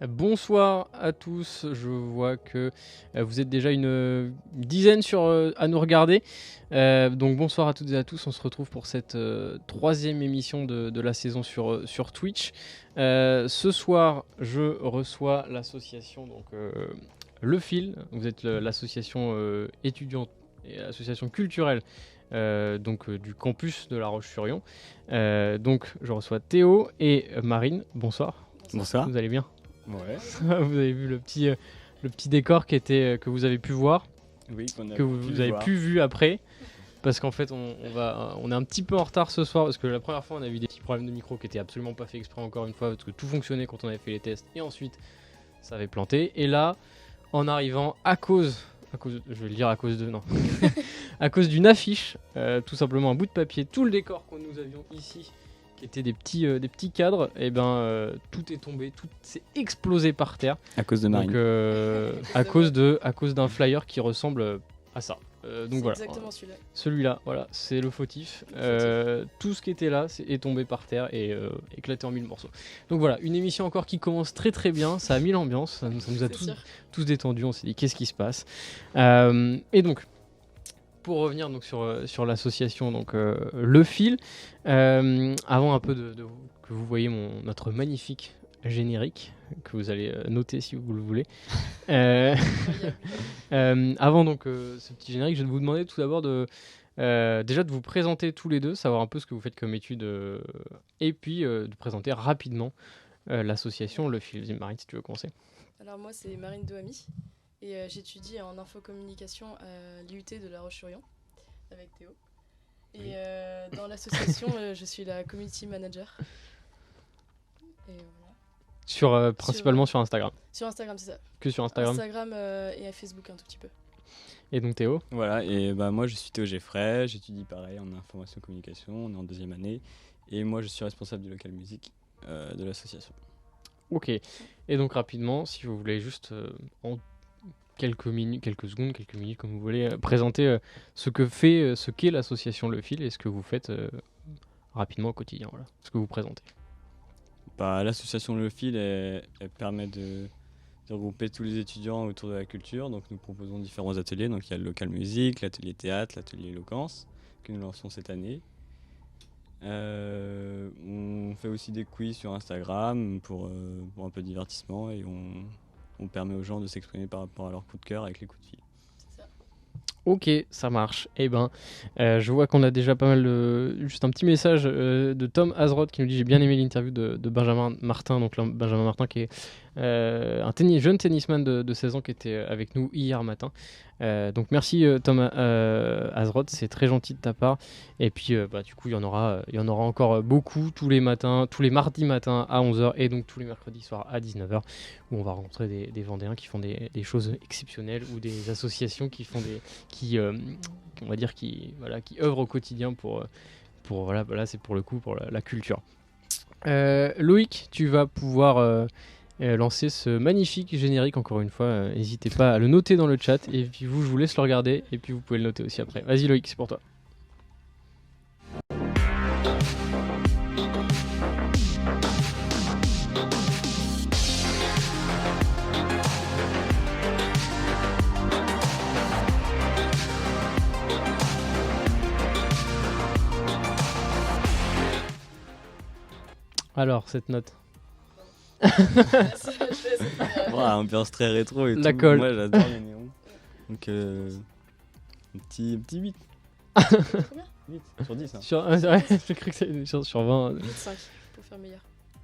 Bonsoir à tous, je vois que vous êtes déjà une dizaine à nous regarder. Donc bonsoir à toutes et à tous, on se retrouve pour cette troisième émission de la saison sur Twitch. Ce soir, je reçois l'association Le Fil. Vous êtes l'association étudiante et association culturelle du campus de La Roche-sur-Yon. Donc je reçois Théo et Marine. Bonsoir. Bonsoir. Vous allez bien ? Ouais. Vous avez vu le petit décor que vous avez pu voir, Oui, que vous avez pu voir après, parce qu'en fait on est un petit peu en retard ce soir, parce que la première fois on a eu des petits problèmes de micro qui étaient absolument pas fait exprès encore une fois, parce que tout fonctionnait quand on avait fait les tests, et ensuite ça avait planté, et là en arrivant à cause je vais le dire à cause de, non, à cause d'une affiche, tout simplement un bout de papier, tout le décor que nous avions ici, qui étaient des petits cadres, et tout est tombé, tout s'est explosé par terre. À cause de Marine. Donc à cause d'un flyer qui ressemble à ça. Donc voilà. Exactement celui-là. Celui-là, voilà, c'est le fautif. Tout ce qui était là est tombé par terre et éclaté en 1000 morceaux. Donc voilà, une émission encore qui commence très très bien. Ça a mis l'ambiance, ça nous a tous détendus. On s'est dit qu'est-ce qui se passe. Et donc. Pour revenir donc sur l'association Le Fil, avant un peu que vous voyez notre magnifique générique que vous allez noter si vous le voulez. Avant ce petit générique, je vais vous demander tout d'abord déjà de vous présenter tous les deux, savoir un peu ce que vous faites comme études, et puis de présenter rapidement l'association Le Fil. Marine, si tu veux commencer. Alors moi c'est Marine Dohamy. Et j'étudie en infocommunication à l'IUT de La Roche-sur-Yon avec Théo. Et dans l'association, je suis la community manager. Et voilà. Principalement sur Instagram. Sur Instagram, c'est ça. Que sur Instagram. Instagram et à Facebook un tout petit peu. Et donc Théo. Voilà, et moi je suis Théo Geffray, j'étudie pareil en information communication, on est en 2e année. Et moi je suis responsable du local musique de l'association. Ok, et donc rapidement, si vous voulez juste en quelques minutes, comme vous voulez, présenter ce qu'est l'association Le Fil et ce que vous faites rapidement au quotidien, voilà, ce que vous présentez. L'association Le Fil, elle permet de regrouper tous les étudiants autour de la culture. Donc nous proposons différents ateliers. Donc il y a le local musique, l'atelier théâtre, l'atelier éloquence que nous lançons cette année. On fait aussi des quiz sur Instagram pour un peu de divertissement et on permet aux gens de s'exprimer par rapport à leur coup de cœur avec les coups de fil. C'est ça. Ok, ça marche. Je vois qu'on a déjà pas mal juste un petit message de Tom Azrod qui nous dit j'ai bien aimé l'interview de Benjamin Martin, donc là, Benjamin Martin qui est jeune tennisman de 16 ans qui était avec nous hier matin. Donc merci Tom Azrod, c'est très gentil de ta part. Et puis du coup il y en aura encore beaucoup tous les mardis matins à 11h et donc tous les mercredis soirs à 19h où on va rencontrer des Vendéens qui font des choses exceptionnelles ou des associations qui font qui œuvrent au quotidien pour c'est pour le coup pour la culture. Loïc, tu vas pouvoir lancer ce magnifique générique encore une fois. N'hésitez pas à le noter dans le chat et puis je vous laisse le regarder et puis vous pouvez le noter aussi après. Vas-y Loïc, c'est pour toi. Alors, cette note. Ambiance très rétro et La tout. colle. Moi j'adore les néons. Donc un petit 8. Combien 8 sur 10. Hein. J'ai cru que c'était sur 20. 8,5 pour faire meilleur.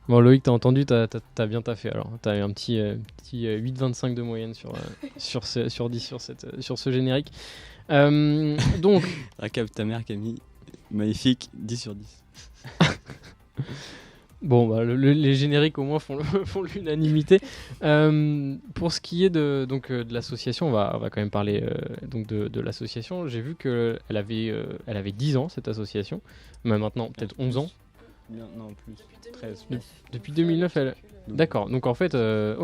Bon Loïc, t'as entendu, t'as bien taffé alors. T'as eu un petit 8,25 de moyenne sur 10 sur ce générique. Donc... Racap ta mère Camille, magnifique, 10 sur 10. Bon, les génériques au moins font l'unanimité. Pour ce qui est de l'association, on va quand même parler de l'association. J'ai vu qu'elle avait 10 ans cette association, mais maintenant peut-être 11 ans. Non, plus. Depuis 13. Depuis 2009, elle... D'accord, donc en fait, le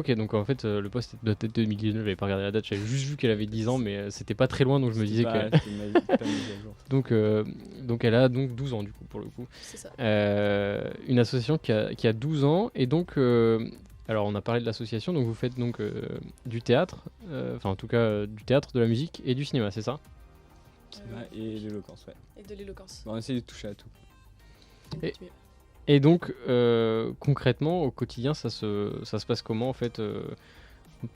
poste doit être 2019, j'avais pas regardé la date, j'avais juste vu qu'elle avait 10 ans, mais c'était pas très loin, donc je me disais que... donc elle a 12 ans du coup, pour le coup. C'est ça. Une association qui a 12 ans, et donc alors on a parlé de l'association, donc vous faites donc du théâtre, enfin en tout cas du théâtre, de la musique et du cinéma, c'est ça? Ouais, et l'éloquence, ouais. Et de l'éloquence. Bon, on essaie de toucher à tout. Et- Et donc concrètement au quotidien ça se passe comment en fait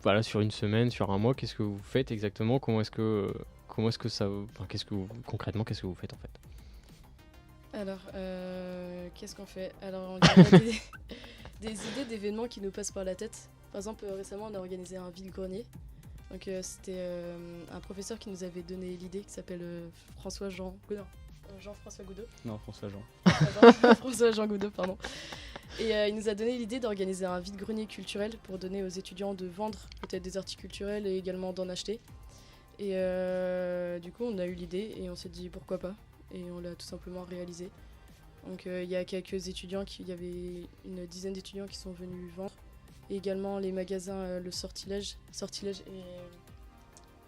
voilà, sur une semaine, sur un mois, qu'est-ce que vous faites exactement? Comment est-ce que ça, enfin, concrètement qu'est-ce que vous faites en fait? Alors, qu'est-ce qu'on fait? Alors, on a des idées d'événements qui nous passent par la tête. Par exemple, récemment, on a organisé un vide-grenier. Donc, c'était un professeur qui nous avait donné l'idée, qui s'appelle Jean-François Goudot. Non, François Jean. François-Jean Goudot, pardon. Et il nous a donné l'idée d'organiser un vide-grenier culturel pour donner aux étudiants de vendre peut-être des articles culturels et également d'en acheter. Et du coup, on a eu l'idée et on s'est dit pourquoi pas. Et on l'a tout simplement réalisé. Donc il y a quelques étudiants, il y avait une dizaine d'étudiants qui sont venus vendre. Et également les magasins Le Sortilège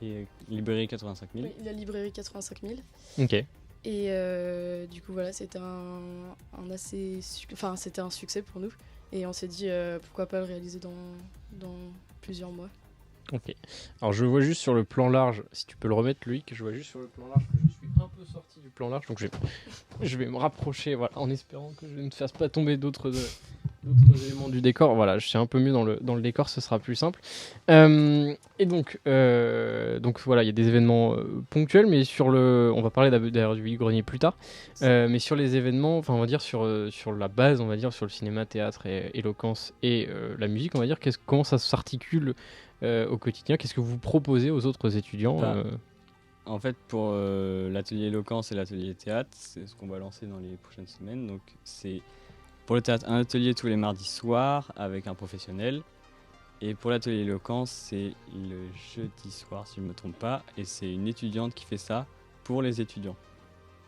Et librairie 85 000. oui, la librairie 85 000. Ok. Et du coup voilà, c'était c'était un succès pour nous. Et on s'est dit pourquoi pas le réaliser dans plusieurs mois. Ok. Alors je vois juste sur le plan large, si tu peux le remettre Loïc, je vois juste sur le plan large que je suis un peu sorti du plan large, donc je vais me rapprocher, voilà, en espérant que je ne fasse pas tomber d'autres éléments du décor. Voilà, je suis un peu mieux dans le décor, ce sera plus simple. Et donc voilà, il y a des événements ponctuels, mais on va parler d'ailleurs du vide-grenier plus tard. Mais sur les événements, enfin on va dire sur la base, on va dire sur le cinéma, théâtre, et éloquence et la musique, on va dire comment ça s'articule au quotidien. Qu'est-ce que vous proposez aux autres étudiants En fait, pour l'atelier éloquence et l'atelier théâtre, c'est ce qu'on va lancer dans les prochaines semaines. Donc, c'est pour le théâtre un atelier tous les mardis soirs avec un professionnel. Et pour l'atelier éloquence, c'est le jeudi soir, si je ne me trompe pas. Et c'est une étudiante qui fait ça pour les étudiants.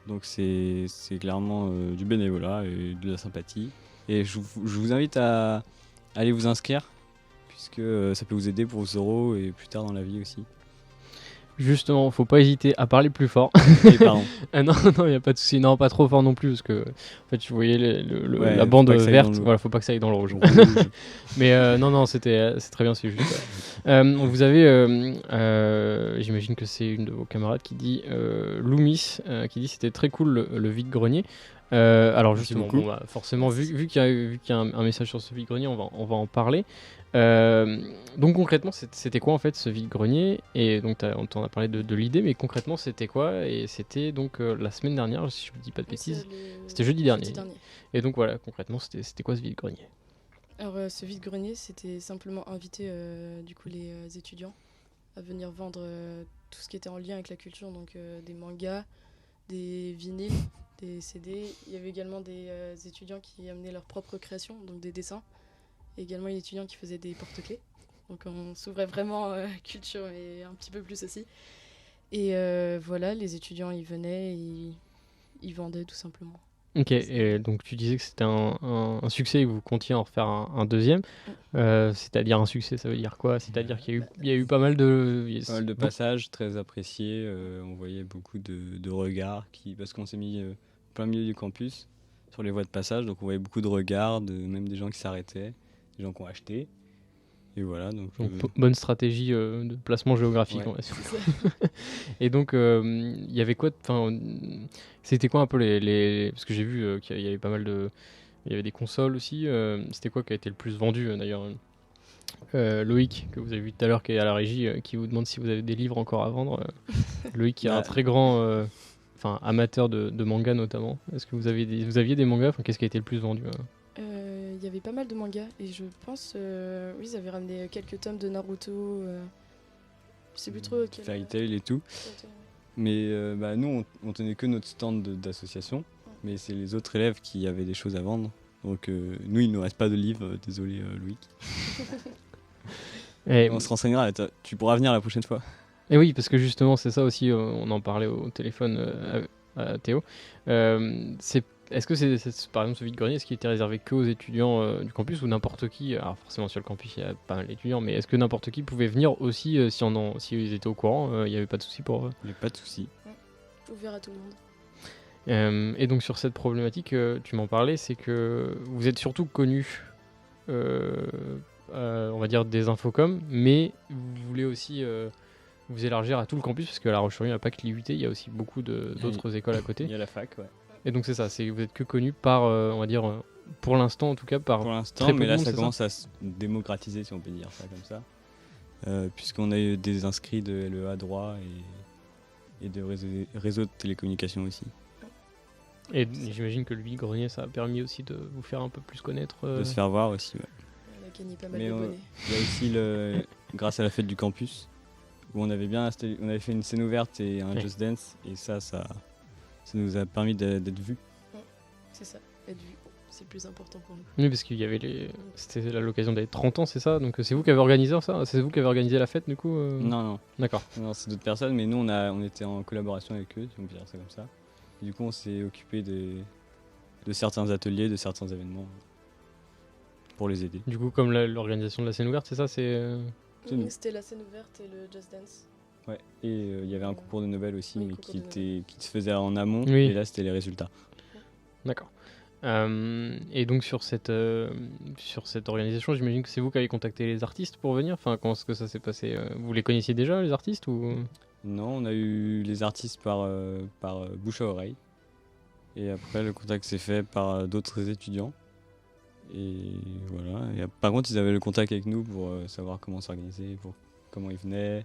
Donc, c'est clairement du bénévolat et de la sympathie. Et je vous invite à aller vous inscrire, puisque ça peut vous aider pour vos oraux et plus tard dans la vie aussi. Justement, faut pas hésiter à parler plus fort. Et pardon. Non, il y a pas de souci. Non, pas trop fort non plus, parce que en fait, tu voyais Ouais, la faut bande pas que ça aille verte. dans le- Voilà, faut pas que ça aille dans le rouge. Mais non, c'est très bien, c'est juste. Vous avez, j'imagine que c'est une de vos camarades qui dit, Loumis, qui dit c'était très cool le vide-grenier. Alors Merci justement, beaucoup. forcément, vu qu'il y a un message sur ce vide-grenier, on va en parler. Donc concrètement, c'était quoi en fait ce vide-grenier? Et donc on t'en a parlé de l'idée, mais concrètement c'était quoi? Et c'était donc la semaine dernière, si je ne dis pas de bêtises. C'était jeudi dernier. Et donc voilà, concrètement c'était quoi ce vide-grenier? Alors ce vide-grenier, c'était simplement inviter du coup les étudiants à venir vendre tout ce qui était en lien avec la culture, donc des mangas, des vinyles, des CD. Il y avait également des étudiants qui amenaient leur propre création, donc des dessins. Et également une étudiante qui faisait des porte-clés. Donc on s'ouvrait vraiment culture, mais un petit peu plus aussi. Et voilà, les étudiants ils venaient, ils vendaient tout simplement. Ok, et donc tu disais que c'était un succès et que vous comptiez en refaire un deuxième. C'est-à-dire un succès, ça veut dire quoi? C'est-à-dire qu'il y a eu pas mal de... Pas mal de passages très appréciés. On voyait beaucoup de regards parce qu'on s'est mis plein milieu du campus sur les voies de passage. Donc on voyait beaucoup de regards, même des gens qui s'arrêtaient, des gens qui ont acheté. Et voilà. Donc, bonne stratégie de placement géographique, ouais, on va dire. Et donc il y avait quoi? C'était quoi un peu parce que j'ai vu qu'il y avait pas mal de... Il y avait des consoles aussi. C'était quoi qui a été le plus vendu d'ailleurs? Loïc, que vous avez vu tout à l'heure, qui est à la régie, qui vous demande si vous avez des livres encore à vendre. Loïc, qui est un très grand amateur de manga notamment. Est-ce que vous aviez des mangas? Qu'est-ce qui a été le plus vendu? Il y avait pas mal de mangas et je pense, oui, ils avaient ramené quelques tomes de Naruto. Je sais plus trop. Fairy Tail et tout. Mais nous, on tenait que notre stand d'association. Mais c'est les autres élèves qui avaient des choses à vendre. Donc nous, il ne nous reste pas de livres. Désolé, Loïc. On se renseignera. Tu pourras venir la prochaine fois. Et oui, parce que justement, c'est ça aussi. On en parlait au téléphone à Théo. Est-ce que c'est par exemple ce vide-grenier, est-ce qu'il était réservé que aux étudiants du campus ou n'importe qui? Alors forcément sur le campus il y a pas mal d'étudiants, mais est-ce que n'importe qui pouvait venir aussi si ils étaient au courant? Il n'y avait pas de souci pour eux? Il n'y a pas de souci. Ouvert à tout le monde. Et donc sur cette problématique, tu m'en parlais, c'est que vous êtes surtout connus on va dire des infocom, mais vous voulez aussi vous élargir à tout le campus, parce qu'à La Roche-sur-Yon, il n'y a pas que l'IUT, il y a aussi beaucoup d'autres écoles à côté. Il y a la fac, ouais. Et donc c'est ça, vous êtes que connu par, on va dire, pour l'instant en tout cas, par Pour l'instant, très peu mais de là monde, ça c'est commence à se démocratiser, si on peut dire ça comme ça. Puisqu'on a eu des inscrits de LEA droit et de réseau de télécommunications aussi. Et j'imagine que lui, Grenier, ça a permis aussi de vous faire un peu plus connaître. De se faire voir aussi, ouais. On a gagné pas mal Mais de bonnets. il y a aussi, grâce à la fête du campus, où on avait fait une scène ouverte et un Ouais. Just Dance, et ça nous a permis d'être vus. C'est ça, être vu. C'est le plus important pour nous. Oui, parce qu'il y avait c'était l'occasion d'aller 30 ans, c'est ça? Donc c'est vous qui avez organisé ça? C'est vous qui avez organisé la fête du coup Non, D'accord. non, c'est d'autres personnes, mais nous on était en collaboration avec eux, si on peut dire ça comme ça. Et du coup, on s'est occupé de certains ateliers, de certains événements pour les aider. Du coup, comme l'organisation de la scène ouverte, c'est ça? C'est nous. C'était la scène ouverte et le Just Dance. Ouais. Et il y avait un concours de Nobel aussi, Oui, mais concours qui de se faisait en amont. Oui. Et là, c'était les résultats. D'accord. Et donc sur cette organisation, j'imagine que c'est vous qui avez contacté les artistes pour venir. Enfin, comment est-ce que ça s'est passé? Vous les connaissiez déjà, les artistes ou... Non, on a eu les artistes par bouche à oreille. Et après, le contact s'est fait par d'autres étudiants. Et voilà. Et, par contre, ils avaient le contact avec nous pour savoir comment s'organiser, pour comment ils venaient,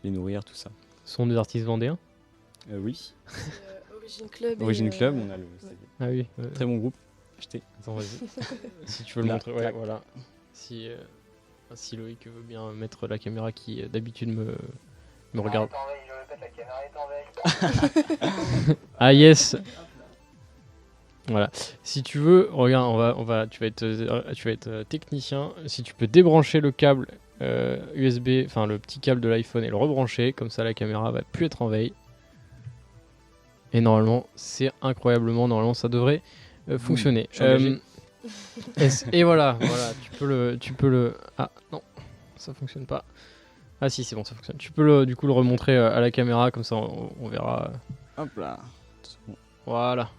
les nourrir, tout ça. Ce sont des artistes vendéens? Oui. C'est Origin Club. Origin Club, on a le Ah oui. très bon groupe. Achetez. Attends, vas-y. Si tu veux le Là, montrer. Ouais, tac. voilà. Si Loïc veut bien mettre la caméra qui d'habitude me regarde. Ah yes. Voilà. Si tu veux, regarde, tu vas être technicien. Si tu peux débrancher le câble USB, enfin le petit câble de l'iPhone et le rebrancher, comme ça la caméra va plus être en veille. Et normalement, c'est incroyablement, normalement ça devrait fonctionner. je suis engagé. Et voilà, tu peux le. Ah non, ça fonctionne pas. Ah si, c'est bon, ça fonctionne. Tu peux du coup le remontrer à la caméra, comme ça on verra. Hop là. Voilà.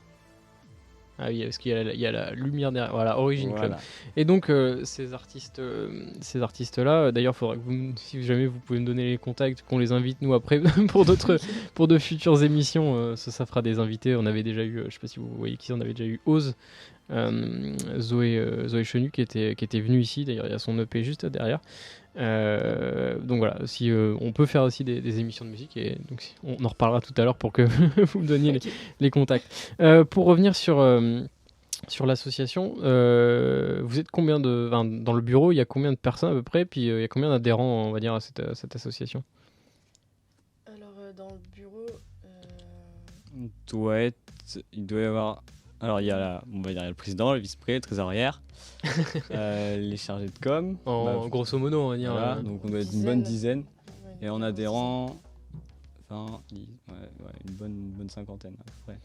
Ah oui, parce qu'il y a la lumière derrière. Voilà, Origin Club. Voilà. Et donc ces artistes-là, d'ailleurs, faudra que si jamais vous pouvez me donner les contacts, qu'on les invite nous après pour de futures émissions. Ça fera des invités. On avait déjà eu, je sais pas si vous voyez qui, on avait déjà eu Oz, Zoé Chenu qui était venue ici. D'ailleurs, il y a son EP juste derrière. Donc voilà, si on peut faire aussi des émissions de musique, et donc on en reparlera tout à l'heure pour que vous me donniez les contacts. Pour revenir sur l'association, vous êtes combien dans le bureau, il y a combien de personnes à peu près, puis il y a combien d'adhérents, on va dire, à cette association? Alors, dans le bureau, Il doit y avoir. Alors, il y a on va dire, il y a le président, le vice-président, le trésorière, les chargés de com. Grosso modo, on va dire. Voilà, donc on doit être une bonne dizaine. Et en adhérents, enfin, une bonne cinquantaine à peu près.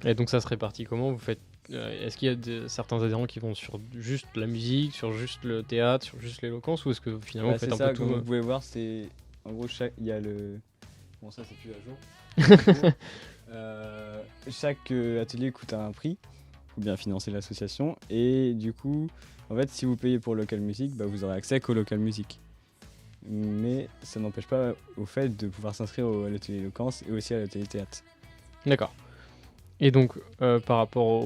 Et donc ça se répartit comment? Vous faites est-ce qu'il y a certains adhérents qui vont sur juste la musique, sur juste le théâtre, sur juste l'éloquence, ou est-ce que finalement vous faites c'est un ça, peu tout? comme vous pouvez voir, c'est en gros il y a le. Bon, ça c'est plus à jour. Chaque atelier coûte un prix pour bien financer l'association, et du coup, en fait, si vous payez pour local music, bah, vous aurez accès qu'au local music. Mais ça n'empêche pas au fait de pouvoir s'inscrire à l'atelier éloquence et aussi à l'atelier théâtre. D'accord. Et donc par rapport,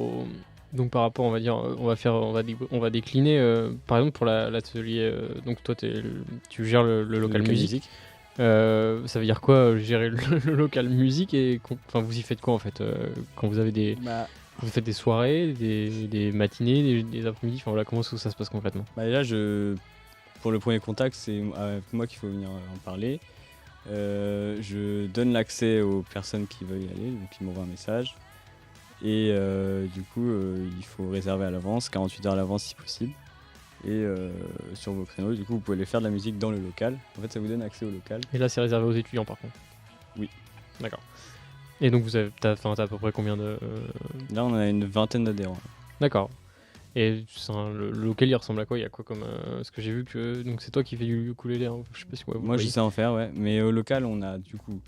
on va dire, on va décliner. Par exemple pour l'atelier. Donc toi tu gères le local music. Ça veut dire quoi, gérer le local musique, et enfin vous y faites quoi en fait quand vous avez vous faites des soirées, des matinées, des après-midi. Enfin voilà, comment ça se passe concrètement? Là, pour le premier contact, c'est moi qu'il faut venir en parler. Je donne l'accès aux personnes qui veulent y aller, donc ils m'envoient un message. Et du coup, il faut réserver à l'avance, 48 heures à l'avance si possible. Et sur vos créneaux, du coup, vous pouvez aller faire de la musique dans le local. En fait, ça vous donne accès au local. Et là, c'est réservé aux étudiants par contre? Oui. D'accord. Et donc, t'as à peu près combien de... Là, on a une vingtaine d'adhérents. D'accord. Et le local, il ressemble à quoi? Il y a quoi comme... Parce que j'ai vu que... Donc, c'est toi qui fais du ukulélé, hein. Je sais pas si vous Moi, je voyez. sais en faire, ouais. Mais au local, on a du coup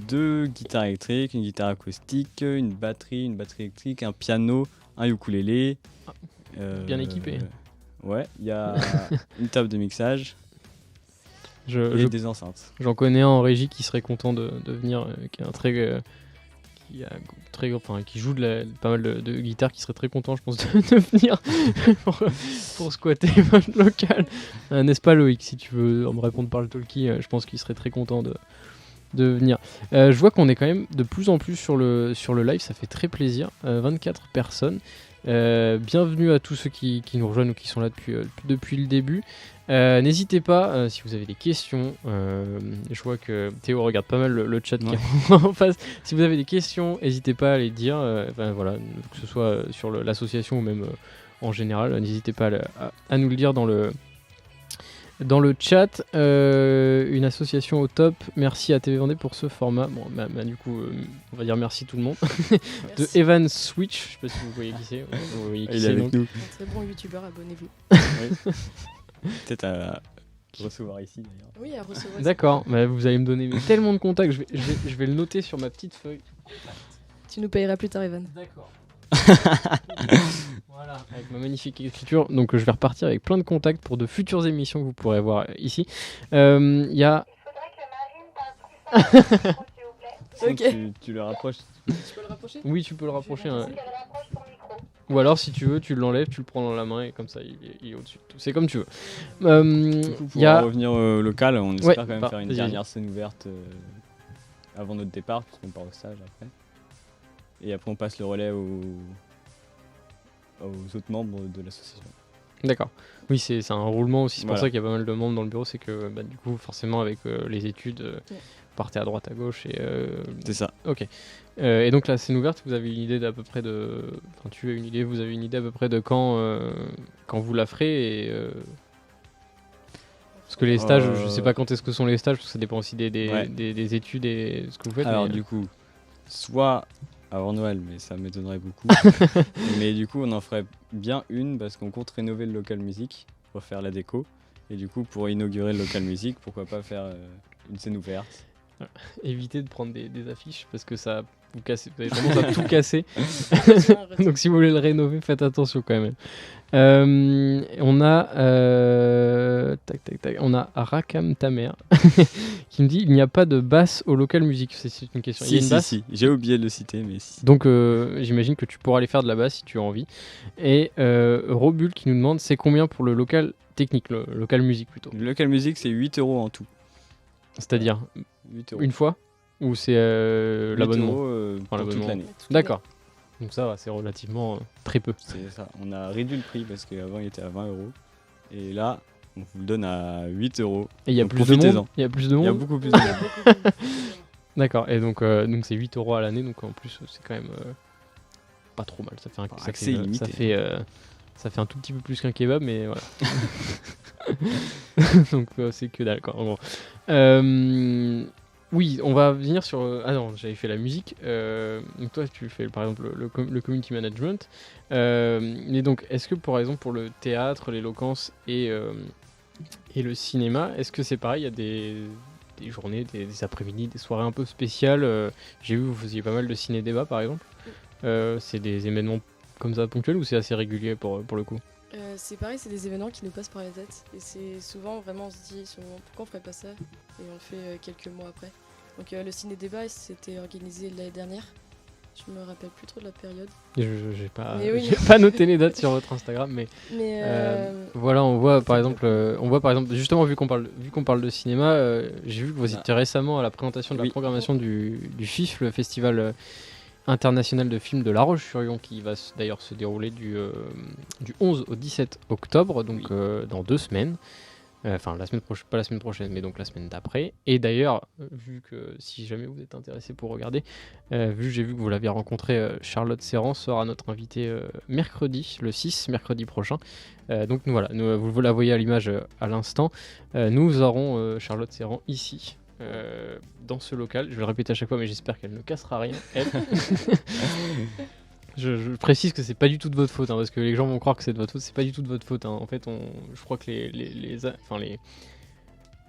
2 guitares électriques, une guitare acoustique, une batterie électrique, un piano, un ukulélé. Bien équipé. Ouais, il y a une table de mixage Je- et je- des enceintes. J'en connais un en régie qui serait content de venir, qui est un qui joue pas mal de guitare, qui serait très content, je pense, de venir pour squatter votre local. N'est-ce pas, Loïc? Si tu veux me répondre par le talkie, je pense qu'il serait très content de venir. Je vois qu'on est quand même de plus en plus sur le live, ça fait très plaisir. 24 personnes. Bienvenue à tous ceux qui nous rejoignent ou qui sont là depuis le début. N'hésitez pas, si vous avez des questions, je vois que Théo regarde pas mal le chat qui est en face. Si vous avez des questions, n'hésitez pas à les dire, voilà, que ce soit sur l'association ou même en général, n'hésitez pas à nous le dire dans le chat. Une association au top. Merci à TV Vendée pour ce format. Bon, du coup, on va dire merci tout le monde. De Evan Switch, je sais pas si vous voyez qui c'est. Vous voyez qui Il est c'est, avec donc. nous. Un très bon youtubeur, abonnez-vous. Oui. Peut-être à recevoir ici d'ailleurs. Oui, à recevoir. D'accord, vous allez me donner tellement de contacts, je vais le noter sur ma petite feuille. Tu nous payeras plus tard, Evan. D'accord. Voilà, avec ma magnifique écriture. Donc je vais repartir avec plein de contacts pour de futures émissions que vous pourrez voir ici. Il y a... Sinon, Ok. tu le rapproches. Tu peux le rapprocher? Oui, tu peux le rapprocher. Hein. Ou alors, si tu veux, tu l'enlèves, tu le prends dans la main et comme ça, il est au-dessus. C'est comme tu veux. Du coup, pour y a... revenir au local, on espère quand même faire une vas-y. dernière scène ouverte avant notre départ, puisqu'on part au stage après. Et après, on passe le relais aux autres membres de l'association. D'accord. Oui, c'est un roulement aussi. C'est pour Voilà. ça qu'il y a pas mal de membres dans le bureau. C'est que du coup, forcément, avec les études, partez à droite, à gauche. C'est ça. Ok. Et donc la scène ouverte, vous avez une idée d'à peu près de... Enfin, vous avez une idée à peu près de quand vous la ferez et... Parce que les stages, je sais pas quand est-ce que sont les stages, parce que ça dépend aussi des études et de ce que vous faites. Alors du coup, soit avant Noël, mais ça m'étonnerait beaucoup. Mais du coup, on en ferait bien une parce qu'on compte rénover le local musique pour faire la déco. Et du coup, pour inaugurer le local musique, pourquoi pas faire une scène ouverte. Évitez de prendre des affiches parce que ça vous casse, vous avez tendance à tout casser. Retiens. Donc si vous voulez le rénover, faites attention quand même. On a on a Rakam Tamer qui me dit il n'y a pas de basse au local musique. C'est une question. Il y a une basse. Si. J'ai oublié de le citer, mais si. Donc j'imagine que tu pourras aller faire de la basse si tu as envie. Et Robul qui nous demande c'est combien pour le local technique, le local musique plutôt. Le local musique, c'est 8 € en tout. C'est-à-dire 8 €. une fois ou c'est 8 l'abonnement € pour toute l'abonnement. l'année. D'accord. Donc ça va, c'est relativement très peu. C'est ça. On a réduit le prix parce qu'avant il était à 20 €. Et là, on vous le donne à 8 €. Et il y a Donc plus de monde. profitez-en. Il y a plus de Il y a monde. beaucoup plus de Il y a beaucoup de- D'accord. Et donc c'est 8 € à l'année, donc en plus c'est quand même pas trop mal. Ça fait accès illimité. Ça fait un tout petit peu plus qu'un kebab, mais voilà. Donc c'est que dalle quoi. En gros. Oui, on va venir sur. Ah non, j'avais fait la musique. Donc toi, tu fais par exemple le community management. Mais donc, est-ce que par exemple pour le théâtre, l'éloquence et le cinéma, est-ce que c'est pareil? Il y a des journées, des après-midi, des soirées un peu spéciales. J'ai vu que vous faisiez pas mal de ciné-débat par exemple. C'est des événements comme ça ponctuels ou c'est assez régulier pour le coup? C'est pareil, c'est des événements qui nous passent par la tête. Et c'est souvent, vraiment, on se dit pourquoi on ferait pas ça? Et on le fait quelques mois après. Donc le ciné-débat, c'était organisé l'année dernière. Je me rappelle plus trop de la période. J'ai pas, Mais oui. j'ai pas noté les dates sur votre Instagram, mais Mais voilà, on voit par exemple, justement vu qu'on parle de cinéma, j'ai vu que vous étiez récemment à la présentation de la programmation du FIF, le festival international de films de La Roche-sur-Yon, qui va d'ailleurs se dérouler du 11 au 17 octobre, donc dans 2 semaines. Enfin, pas la semaine prochaine, mais donc la semaine d'après. Et d'ailleurs, vu que si jamais vous êtes intéressé pour regarder, j'ai vu que vous l'aviez rencontré, Charlotte Serran sera notre invitée mercredi, le 6, mercredi prochain. Donc voilà, vous la voyez à l'image à l'instant. Nous aurons Charlotte Serran ici. Dans ce local, je vais le répéter à chaque fois, mais j'espère qu'elle ne cassera rien. Elle. Je précise que c'est pas du tout de votre faute, hein, parce que les gens vont croire que c'est de votre faute. C'est pas du tout de votre faute. Hein. En fait, je crois que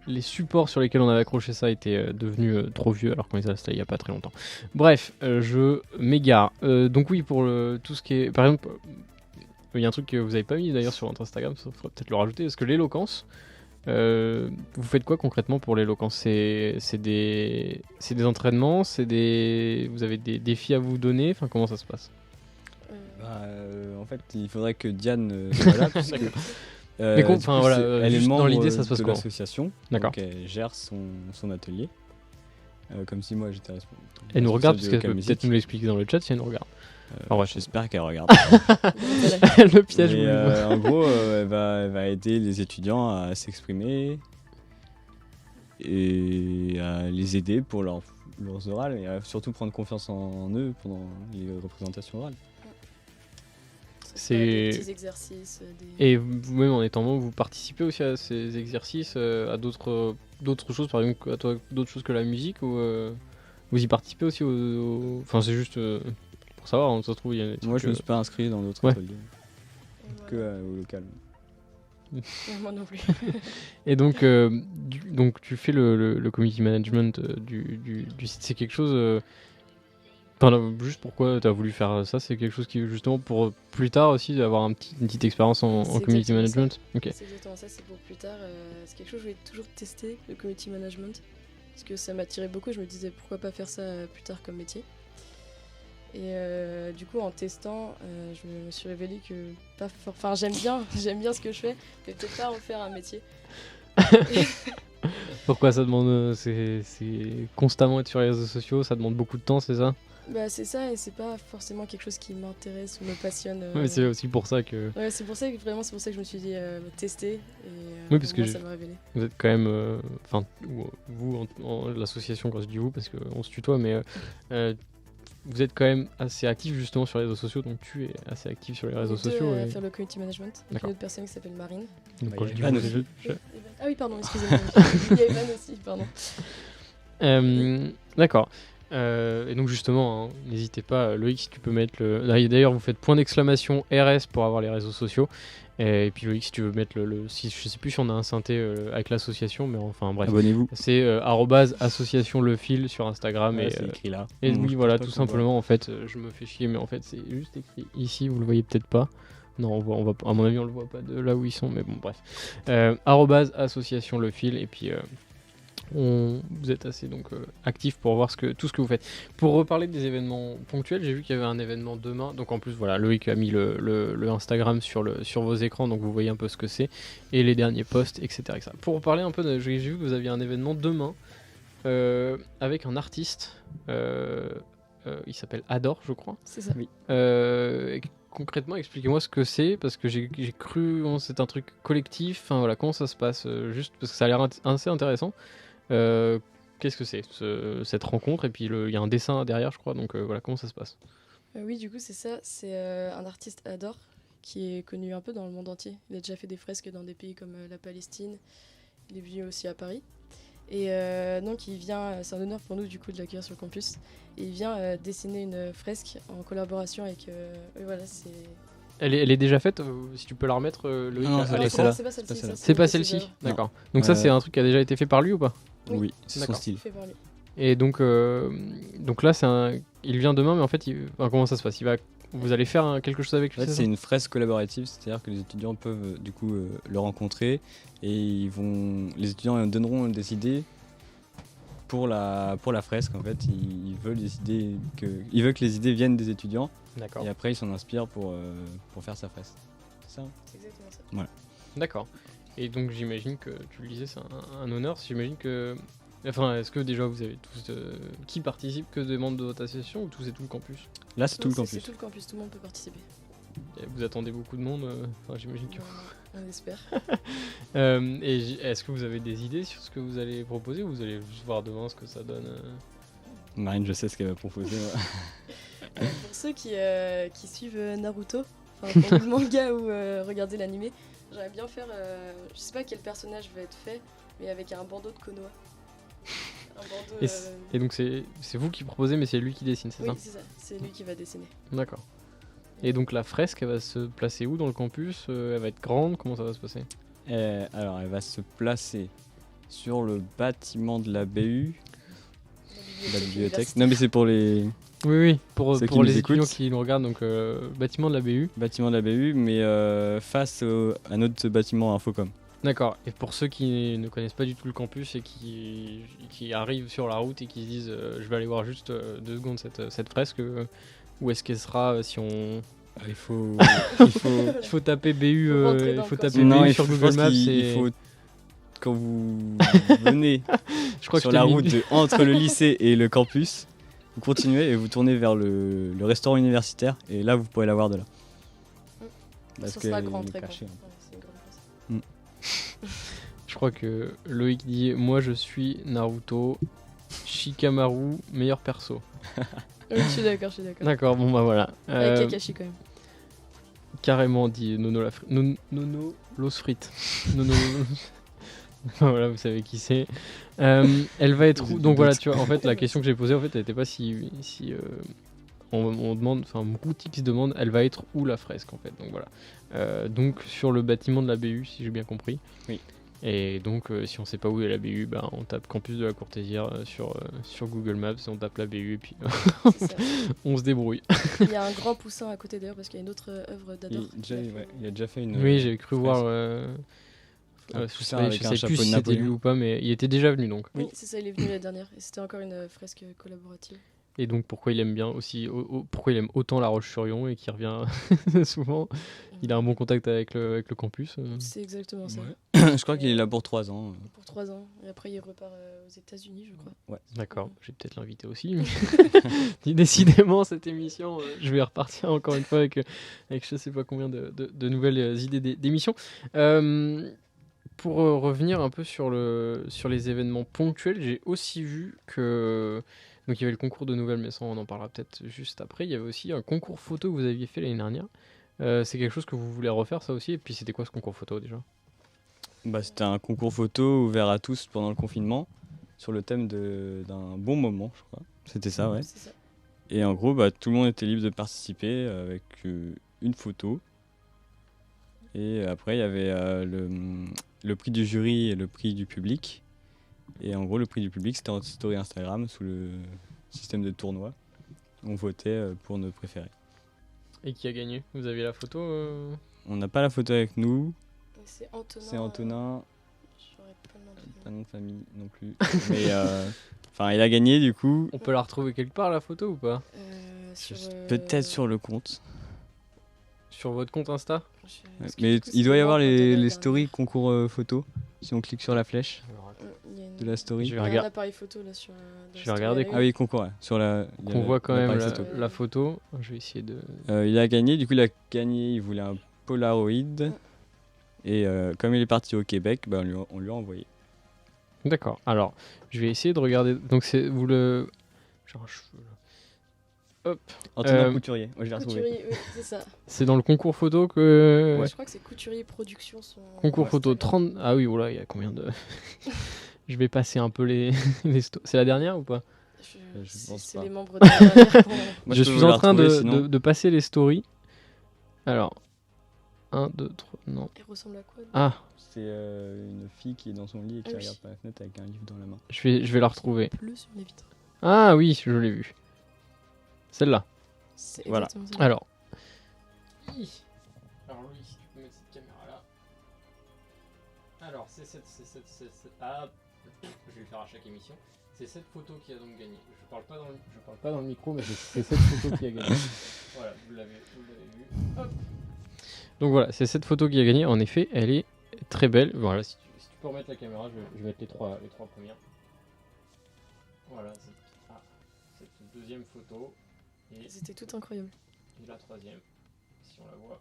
les supports sur lesquels on avait accroché ça étaient devenus trop vieux, alors qu'on les a installés il y a pas très longtemps. Bref, je m'égare. Donc oui, pour tout ce qui est, par exemple, il y a un truc que vous avez pas mis d'ailleurs sur votre Instagram, il faudrait peut-être le rajouter, parce que l'éloquence, vous faites quoi concrètement pour l'éloquence? C'est des entraînements, vous avez des défis à vous donner, enfin comment ça se passe? En fait, il faudrait que Diane soit là, parce que Mais du coup, voilà, elle est juste dans membre l'idée, ça se passe de comment? l'association, D'accord. donc elle gère son atelier, comme si moi j'étais responsable. Elle nous regarde, parce de qu'elle Local peut Music. peut-être nous l'expliquer dans le chat si elle nous regarde. Ouais. J'espère qu'elle regarde. Le piège, Mais, voulez-vous. en gros, elle va aider les étudiants à s'exprimer et à les aider pour leurs orales, et à surtout prendre confiance en eux pendant les représentations orales. C'est- Des petits exercices. Et vous-même, en étant membre, vous participez aussi à ces exercices, à d'autres choses, par exemple, à toi, d'autres choses que la musique, ou vous y participez aussi Enfin, c'est juste pour savoir, hein, ça se trouve, il y a des Moi, trucs, je ne me suis pas inscrit dans d'autres ouais. ateliers, que au local. Moi non plus. Et donc, tu fais le community management du site. C'est quelque chose. Enfin, juste pourquoi tu as voulu faire ça? C'est quelque chose qui, justement, pour plus tard aussi, avoir une petite expérience en C'est community exactement management. Ok. C'est exactement ça, c'est pour plus tard. C'est quelque chose que je voulais toujours tester, le community management. Parce que ça m'attirait beaucoup, je me disais pourquoi pas faire ça plus tard comme métier. Et du coup, en testant, je me suis révélé que enfin, j'aime bien ce que je fais, mais peut-être pas en faire un métier. Pourquoi ça demande. C'est constamment être sur les réseaux sociaux, ça demande beaucoup de temps, c'est ça? Bah, c'est ça, et c'est pas forcément quelque chose qui m'intéresse ou me passionne. Ouais, c'est aussi pour ça que Ouais, c'est pour ça que je me suis dit tester. Et Oui, parce que moi, ça m'a révélé. vous êtes quand même. Enfin, vous, l'association, quand je dis vous, parce qu'on se tutoie, mais vous êtes quand même assez actif justement sur les réseaux sociaux, donc tu es assez actif sur les réseaux Les deux, sociaux. à et- faire le community management. Avec D'accord. une autre personne qui s'appelle Marine. Donc, Bah, quand il je y dis a vous, Evan aussi. Ah oui, pardon, excusez-moi. Il y a Evan aussi, pardon. D'accord. Et donc justement, hein, n'hésitez pas, Loïc, si tu peux mettre le... D'ailleurs, vous faites point d'exclamation RS pour avoir les réseaux sociaux. Et puis Loïc, si tu veux mettre si, je sais plus si on a un synthé avec l'association, mais enfin bref. Abonnez-vous. C'est association le fil sur Instagram. Ouais, c'est écrit là. Et Bon, oui, je voilà, pense tout pas qu'on voit. simplement, en fait, je me fais chier, mais en fait, c'est juste écrit ici, vous le voyez peut-être pas. Non, on va, à mon avis, on le voit pas de là où ils sont, mais bon, bref. Association le fil, et puis vous êtes assez donc actifs pour voir tout ce que vous faites. Pour reparler des événements ponctuels, j'ai vu qu'il y avait un événement demain, donc en plus, voilà, Loïc a mis le Instagram sur vos écrans, donc vous voyez un peu ce que c'est, et les derniers posts, etc. etc. Pour reparler un peu, j'ai vu que vous aviez un événement demain avec un artiste. Il s'appelle Adore, je crois. C'est ça. Oui. Concrètement, expliquez-moi ce que c'est, parce que j'ai cru c'est un truc collectif. Enfin voilà, comment ça se passe juste parce que ça a l'air assez intéressant. Qu'est-ce que c'est cette rencontre? Et puis il y a un dessin derrière, je crois. Donc voilà, comment ça se passe? Oui, du coup, c'est ça. C'est un artiste Adore qui est connu un peu dans le monde entier. Il a déjà fait des fresques dans des pays comme la Palestine. Il est venu aussi à Paris. Et donc, il vient, c'est un honneur pour nous du coup de l'accueillir sur le campus. Et il vient dessiner une fresque en collaboration avec. Voilà, c'est. Elle est déjà faite, si tu peux la remettre, Loïc. Non, à c'est l'écran. pas celle-là. C'est pas celle-ci. C'est pas celle-là. ça, C'est pas ses celle-ci, œuvres. d'accord. Donc ça, c'est un truc qui a déjà été fait par lui ou pas? Oui. Oui, c'est son D'accord. style. Fait par lui. Et donc là, il vient demain, mais en fait, enfin, comment ça se passe? Vous allez faire quelque chose avec lui? En fait, c'est c'est ça une fresque collaborative, c'est-à-dire que les étudiants peuvent du coup le rencontrer et les étudiants donneront des idées pour la fresque. En fait, ils veulent que les idées viennent des étudiants D'accord. et après ils s'en inspirent pour faire sa fresque. C'est ça? C'est exactement ça. D'accord. Et donc j'imagine que tu le disais, c'est un honneur. J'imagine que, enfin, est-ce que déjà vous avez tous qui participe, que des membres de votre association, ou c'est tout le campus? Là, c'est tout le C'est campus. tout le campus, tout le monde peut participer. Et vous attendez beaucoup de monde, enfin, j'imagine que. On espère. Est-ce que vous avez des idées sur ce que vous allez proposer, ou vous allez juste voir demain ce que ça donne Marine, je sais ce qu'elle va proposer. Pour ceux qui suivent Naruto, enfin pour le manga ou regarder l'animé, j'aimerais bien faire, je sais pas quel personnage va être fait, mais avec un bandeau de Konoha. Un bandeau. Et donc c'est vous qui proposez, mais c'est lui qui dessine, c'est Oui, ça? c'est ça, c'est lui qui va dessiner. D'accord. Et donc la fresque, elle va se placer où dans le campus? Elle va être grande? Comment ça va se passer? Alors, elle va se placer sur le bâtiment de la BU, la bibliothèque. Non, mais c'est pour les Oui, pour Ceux qui les nous étudiants écoutent. qui nous regardent, donc bâtiment de la BU. Bâtiment de la BU, mais face à notre bâtiment Infocom. D'accord. Et pour ceux qui ne connaissent pas du tout le campus et qui arrivent sur la route et qui se disent je vais aller voir juste 2 secondes cette fresque, où est-ce qu'elle sera si on... Il faut, Il faut taper BU, Faut rentrer dans il faut le taper non, BU il sur faut, je Google pense Maps. qu'il faut, quand vous venez Je crois sur que la je t'ai route mis- entre le lycée et le campus, vous continuez et vous tournez vers le restaurant universitaire et là vous pourrez la voir de là. Parce Ce sera qu'elle grand, est très grand. cachée, hein. Ouais, c'est une grande place. Je crois que Loïc dit moi je suis Naruto, Shikamaru, meilleur perso. Oui, je suis d'accord, D'accord, bon bah voilà. Avec Kakashi quand même. Carrément dit Nono Los Frites. Nono. Voilà, vous savez qui c'est. Elle va être où? Donc voilà, tu vois, en fait, la question que j'ai posée, en fait, elle n'était pas si on demande, enfin, Moutix demande, elle va être où la fresque, en fait. Donc voilà. Donc sur le bâtiment de la BU, si j'ai bien compris. Oui. Et donc, si on sait pas où est la BU, bah, on tape campus de la Courtésière sur Google Maps, et on tape la BU, et puis C'est ça. on se débrouille. Il y a un grand poussin à côté d'ailleurs parce qu'il y a une autre œuvre d'Ador. Il a déjà fait une. Oui, j'ai cru voir. un Je poussin sais avec un plus chapeau si de c'était lui Napoléon. ou pas, mais il était déjà venu donc. Oui, c'est ça, il est venu la dernière. Et c'était encore une fresque collaborative. Et donc pourquoi il aime bien aussi, pourquoi il aime autant La Roche-sur-Yon et qui revient souvent. Il a un bon contact avec le campus. C'est exactement ça. Ouais. Je crois qu'il est là pour 3 ans. Pour 3 ans. Et après, il repart aux États-Unis, je crois. Ouais. D'accord, je vais peut-être l'inviter aussi. Décidément, cette émission, je vais repartir encore une fois avec je sais pas combien de nouvelles idées d'émissions. Pour revenir un peu sur les événements ponctuels, j'ai aussi vu que... Donc il y avait le concours de nouvelles, mais ça on en parlera peut-être juste après. Il y avait aussi un concours photo que vous aviez fait l'année dernière. C'est quelque chose que vous voulez refaire ça aussi? Et puis c'était quoi ce concours photo déjà? Bah, c'était un concours photo ouvert à tous pendant le confinement sur le thème d'un bon moment, je crois. C'était ça, ouais. C'est ça. Et en gros, bah, tout le monde était libre de participer avec une photo. Et après, il y avait le prix du jury et le prix du public. Et en gros, le prix du public, c'était en story Instagram sous le système de tournoi. On votait pour notre préféré. Et qui a gagné? Vous avez la photo On n'a pas la photo avec nous. C'est Antonin. C'est Antonin. J'aurais pas le nom de famille. Pas de nom de famille non plus. Mais enfin, il a gagné du coup. On peut la retrouver quelque part la photo ou pas? Peut-être sur le compte. Sur votre compte Insta? Mais il doit y avoir les stories concours photo. Si on clique sur la flèche de la story. Je Il vais y a un regarder. appareil photo là sur. Je vais regarder Ah oui, concours, ouais. Sur la. il y a Qu'on voit quand même l'appareil photo. la photo. Je vais essayer de... Il a gagné, du coup il a gagné, il voulait un Polaroid. Et comme il est parti au Québec, bah, on lui a envoyé. D'accord. Alors, je vais essayer de regarder. Donc c'est vous le... J'ai un cheveu là. Hop. Antonin Couturier, moi je l'ai retrouvé. Couturier, oui, c'est ça. C'est dans le concours photo que... Je crois que c'est Couturier Productions. Concours photo 30... Ah oui, oula, il y a combien de... Je vais passer un peu les... C'est la dernière ou pas? Je pense C'est pas. les membres de la dernière qu'on- Moi, je peux suis vous la en train retrouver, sinon. de passer les stories. Alors... 1, 2, 3... Non. Elle ressemble à quoi Ah, C'est une fille qui est dans son lit et qui Ah oui. regarde par la fenêtre avec un livre dans la main. je vais la retrouver. Bleu sur les vitres. Ah oui, je l'ai vue. Celle-là. C'est Voilà. exactement ça. Alors... Alors Louis, si tu peux mettre cette caméra là. Alors c'est cette... Ah, je vais le faire à chaque émission. C'est cette photo qui a donc gagné. Je parle pas dans le micro, mais c'est cette photo qui a gagné. Voilà, vous l'avez vu. Hop. Donc voilà, c'est cette photo qui a gagné. En effet, elle est très belle. Voilà, si tu peux remettre la caméra, je vais mettre les trois premières. Voilà, cette deuxième photo. Et C'était tout incroyable. la troisième, si on la voit.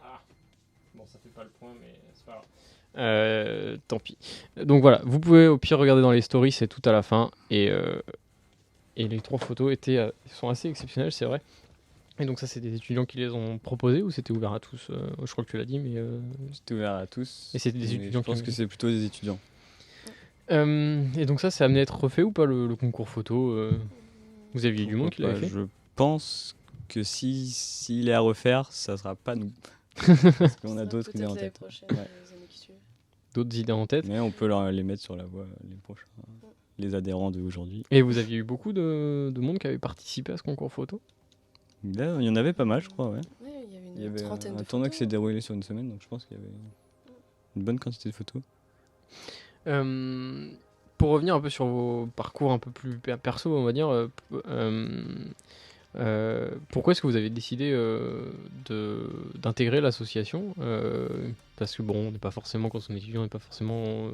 Ah, bon, ça fait pas le point, mais c'est pas grave. Tant pis. Donc voilà, vous pouvez au pire regarder dans les stories, c'est tout à la fin. Et les 3 photos sont assez exceptionnelles, c'est vrai. Et donc ça, c'est des étudiants qui les ont proposés ou c'était ouvert à tous? Je crois que tu l'as dit, mais... C'était ouvert à tous. Et c'était des mais étudiants Je pense qui- que c'est plutôt des étudiants. Et donc ça, c'est amené à être refait ou pas le concours photo Vous aviez du monde qui l'avait fait? Je pense que s'il est à refaire, ça sera pas nous. Parce qu'on a Ça, d'autres idées en peut-être l'année tête. prochaine, Ouais. les années qui suivent. D'autres idées en tête? Mais on peut les mettre sur la voie les prochains. les adhérents d'aujourd'hui. Et vous aviez eu beaucoup de monde qui avait participé à ce concours photo? Là, il y en avait pas mal, je crois, ouais. Ouais, il y avait Il y une avait trentaine un de tournoi qui photos. s'est déroulé sur une semaine, donc je pense qu'il y avait une bonne quantité de photos. Pour revenir un peu sur vos parcours un peu plus perso, on va dire, pourquoi est-ce que vous avez décidé d'intégrer l'association? Parce que bon, on n'est pas forcément, quand on est étudiant, on n'est pas forcément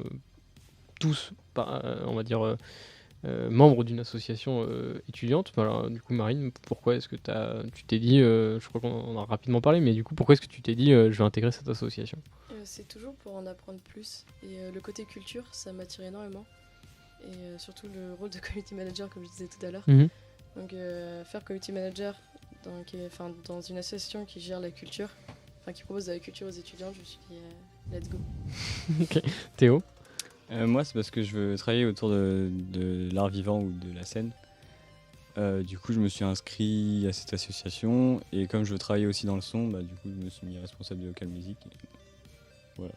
tous, on va dire, membres d'une association étudiante. Alors, du coup, Marine, pourquoi est-ce que tu t'es dit, je crois qu'on en a rapidement parlé, mais du coup, pourquoi est-ce que tu t'es dit, je vais intégrer cette association? C'est toujours pour en apprendre plus. Et le côté culture, ça m'attire énormément. Et surtout le rôle de community manager, comme je disais tout à l'heure. Donc faire community manager dans une association qui gère la culture, qui propose de la culture aux étudiants, je me suis dit let's go. Ok. Théo? Moi, c'est parce que je veux travailler autour de l'art vivant ou de la scène. Du coup, je me suis inscrit à cette association et comme je veux travailler aussi dans le son, du coup, je me suis mis responsable de local music. Voilà.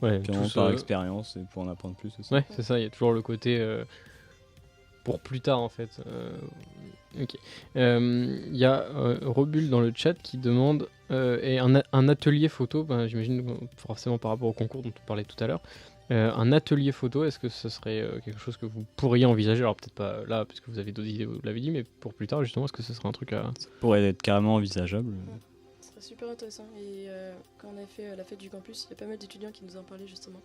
Ouais, Purement tous, par expérience et pour en apprendre plus aussi. Ouais, c'est ça, il y a toujours le côté pour plus tard en fait. Ok. Il y a Robul dans le chat qui demande et un atelier photo, j'imagine forcément par rapport au concours dont on parlait tout à l'heure. Un atelier photo, est-ce que ce serait quelque chose que vous pourriez envisager? Alors peut-être pas là, puisque vous avez d'autres idées, vous l'avez dit, mais pour plus tard justement, est-ce que ce serait un truc à... Ça pourrait être carrément envisageable. Ce serait super intéressant. Et quand on a fait la fête du campus, il y a pas mal d'étudiants qui nous en parlaient justement.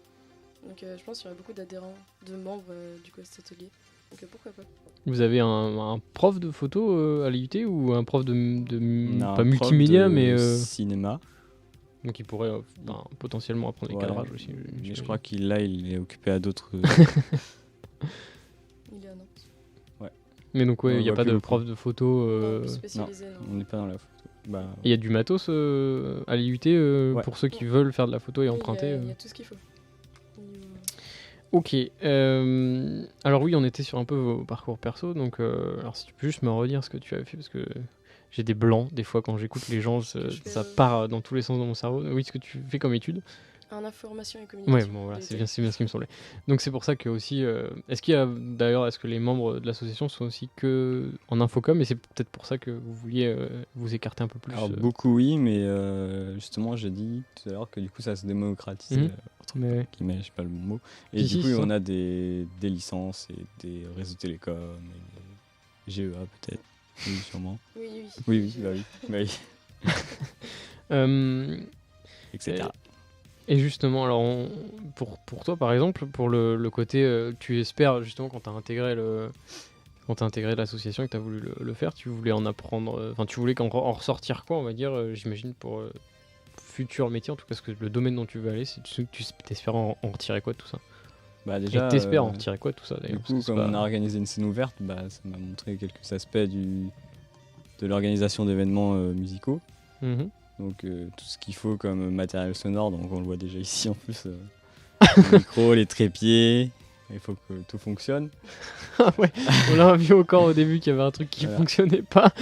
Donc je pense qu'il y aurait beaucoup d'adhérents, de membres du coup à cet atelier. Donc pourquoi pas. Vous avez un prof de photo à l'IUT ou un prof On a pas un multimédia, prof de mais cinéma. donc il pourrait potentiellement apprendre les Ouais, cadrages aussi. mais je crois qu'il est occupé à d'autres. Il est à Nantes. Mais donc On il n'y a voit pas plus de beaucoup. prof de photo. Non, spécialisé, non. On n'est pas dans la photo. Il y a du matos à l'IUT Ouais. pour ceux qui veulent faire de la photo et Oui, emprunter. Il y a tout ce qu'il faut. Ok. Alors oui, on était sur un peu vos parcours perso. Donc, alors si tu peux juste me redire ce que tu avais fait, parce que j'ai des blancs des fois quand j'écoute les gens, ça part dans tous les sens dans mon cerveau. Oui, ce que tu fais comme étude. En information et communication. Ouais, bon voilà, c'est bien ce qui me semblait. Donc c'est pour ça que aussi, est-ce que les membres de l'association sont aussi que en infocom, et c'est peut-être pour ça que vous vouliez vous écarter un peu plus. Alors beaucoup oui, mais justement j'ai dit tout à l'heure que du coup ça se démocratise. Mais Je sais pas le bon mot. Et Si, du coup c'est ça. on a des licences et des réseaux télécoms, et des GEA peut-être, oui sûrement. Oui. Oui, etc. Et justement, alors pour toi par exemple, pour le côté, tu espères justement quand tu as intégré l'association et que tu as voulu le faire, tu voulais en apprendre, tu voulais en ressortir quoi, on va dire, j'imagine pour futur métier, en tout cas parce que le domaine dont tu veux aller, tu t'espères en retirer quoi de tout ça? Déjà, et t'espères en retirer quoi de tout ça du d'ailleurs? coup comme on a organisé une scène ouverte, ça m'a montré quelques aspects de l'organisation d'événements musicaux. Mhm. Donc tout ce qu'il faut comme matériel sonore, donc on le voit déjà ici en plus, le micro, les trépieds, il faut que tout fonctionne. Ah ouais, on l'a vu encore au début qu'il y avait un truc qui Voilà. fonctionnait pas.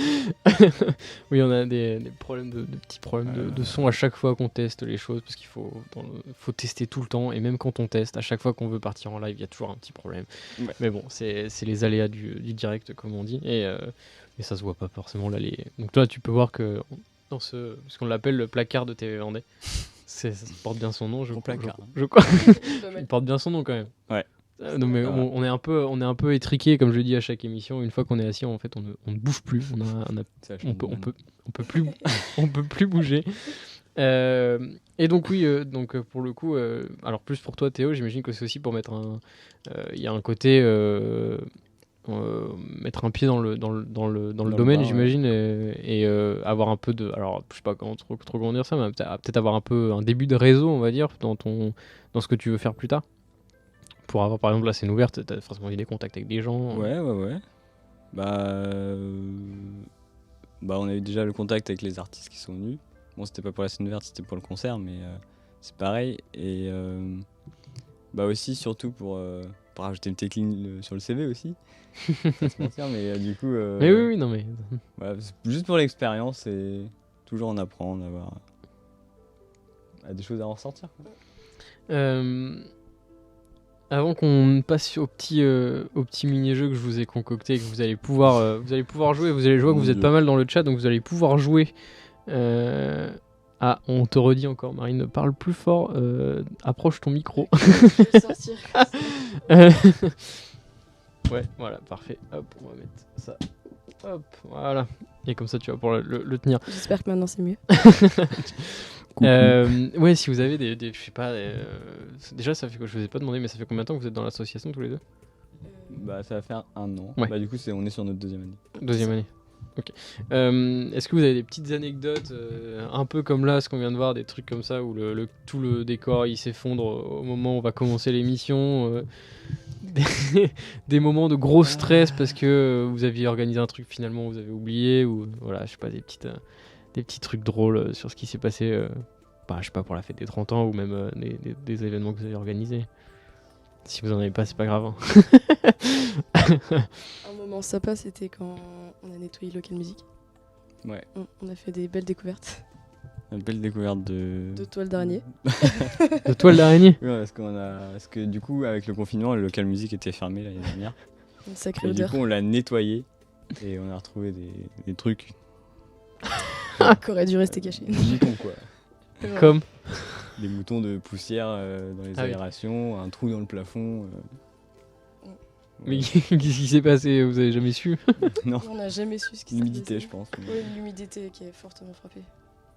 Oui, on a des problèmes de petits problèmes de son à chaque fois qu'on teste les choses, parce qu'il faut tester tout le temps, et même quand on teste, à chaque fois qu'on veut partir en live, il y a toujours un petit problème. Ouais. Mais bon, c'est les aléas du direct, comme on dit, et ça se voit pas forcément là. Donc toi, tu peux voir que dans ce qu'on l'appelle le placard de TV Vendée, ça porte bien son nom, Gros placard, je crois. Pas mal. Il porte bien son nom quand même. Ouais. Non mais Ça va. on est un peu étriqué, comme je le dis à chaque émission. Une fois qu'on est assis, en fait, on ne bouge plus. On peut plus bouger. Et donc oui, pour le coup, alors plus pour toi Théo, j'imagine que c'est aussi pour mettre il y a un côté mettre un pied dans le domaine, bar, j'imagine, et avoir un peu de, alors je sais pas comment trop comment dire ça, mais peut-être avoir un peu un début de réseau, on va dire, dans ce que tu veux faire plus tard. Pour avoir par exemple la scène ouverte, t'as forcément eu des contacts avec des gens. Ouais. On a eu déjà le contact avec les artistes qui sont venus. Bon, c'était pas pour la scène ouverte, c'était pour le concert, mais c'est pareil. Et aussi, surtout pour rajouter une petite ligne sur le CV aussi. Pas se mentir, mais du coup. Mais oui, non mais. Ouais, c'est juste pour l'expérience et toujours en apprendre, avoir des choses à en ressortir. Quoi. Avant qu'on passe au petit mini-jeu que je vous ai concocté et que vous allez pouvoir jouer, vous allez jouer que Mon vous êtes Dieu. pas mal dans le chat, donc vous allez pouvoir jouer. Ah, on te redit encore, Marine, parle plus fort, approche ton micro. Je vais le sortir. Euh, ouais, voilà, parfait. Hop, on va mettre ça. Hop, voilà. Et comme ça, tu vas pouvoir le tenir. J'espère que maintenant c'est mieux. Coucou. Ouais, si vous avez je sais pas. Déjà, ça fait que je vous ai pas demandé, mais ça fait combien de temps que vous êtes dans l'association tous les deux? Bah, ça va faire 1 an. Ouais. Bah, du coup, on est sur notre 2e année. Deuxième année. Ok. Est-ce que vous avez des petites anecdotes, un peu comme là, ce qu'on vient de voir, des trucs comme ça où tout le décor il s'effondre au moment où on va commencer l'émission, des moments de gros stress parce que vous aviez organisé un truc finalement vous avez oublié, ou voilà, je sais pas, des petits trucs drôles sur ce qui s'est passé, bah, je sais pas, pour la fête des 30 ans ou même des événements que vous avez organisés. Si vous en avez pas, c'est pas grave. Hein. Un moment sympa, c'était quand on a nettoyé Local Music. Ouais. On a fait des belles découvertes Une belle découverte de toiles d'araignée. De toile d'araignée. Ouais, parce que du coup, avec le confinement, le local musique était fermé l'année dernière. Une sacrée Et du odeur. coup, on l'a nettoyé et on a retrouvé des trucs. Qui aurait dû rester caché. Des moutons, quoi. Voilà. Comme. Des moutons de poussière dans les Ah oui. aérations, un trou dans le plafond. Mais qu'est-ce qui s'est passé? Vous avez jamais su? Non, On n'a jamais su ce qui s'est l'humidité, passé. je pense. Oui, l'humidité qui est fortement frappée.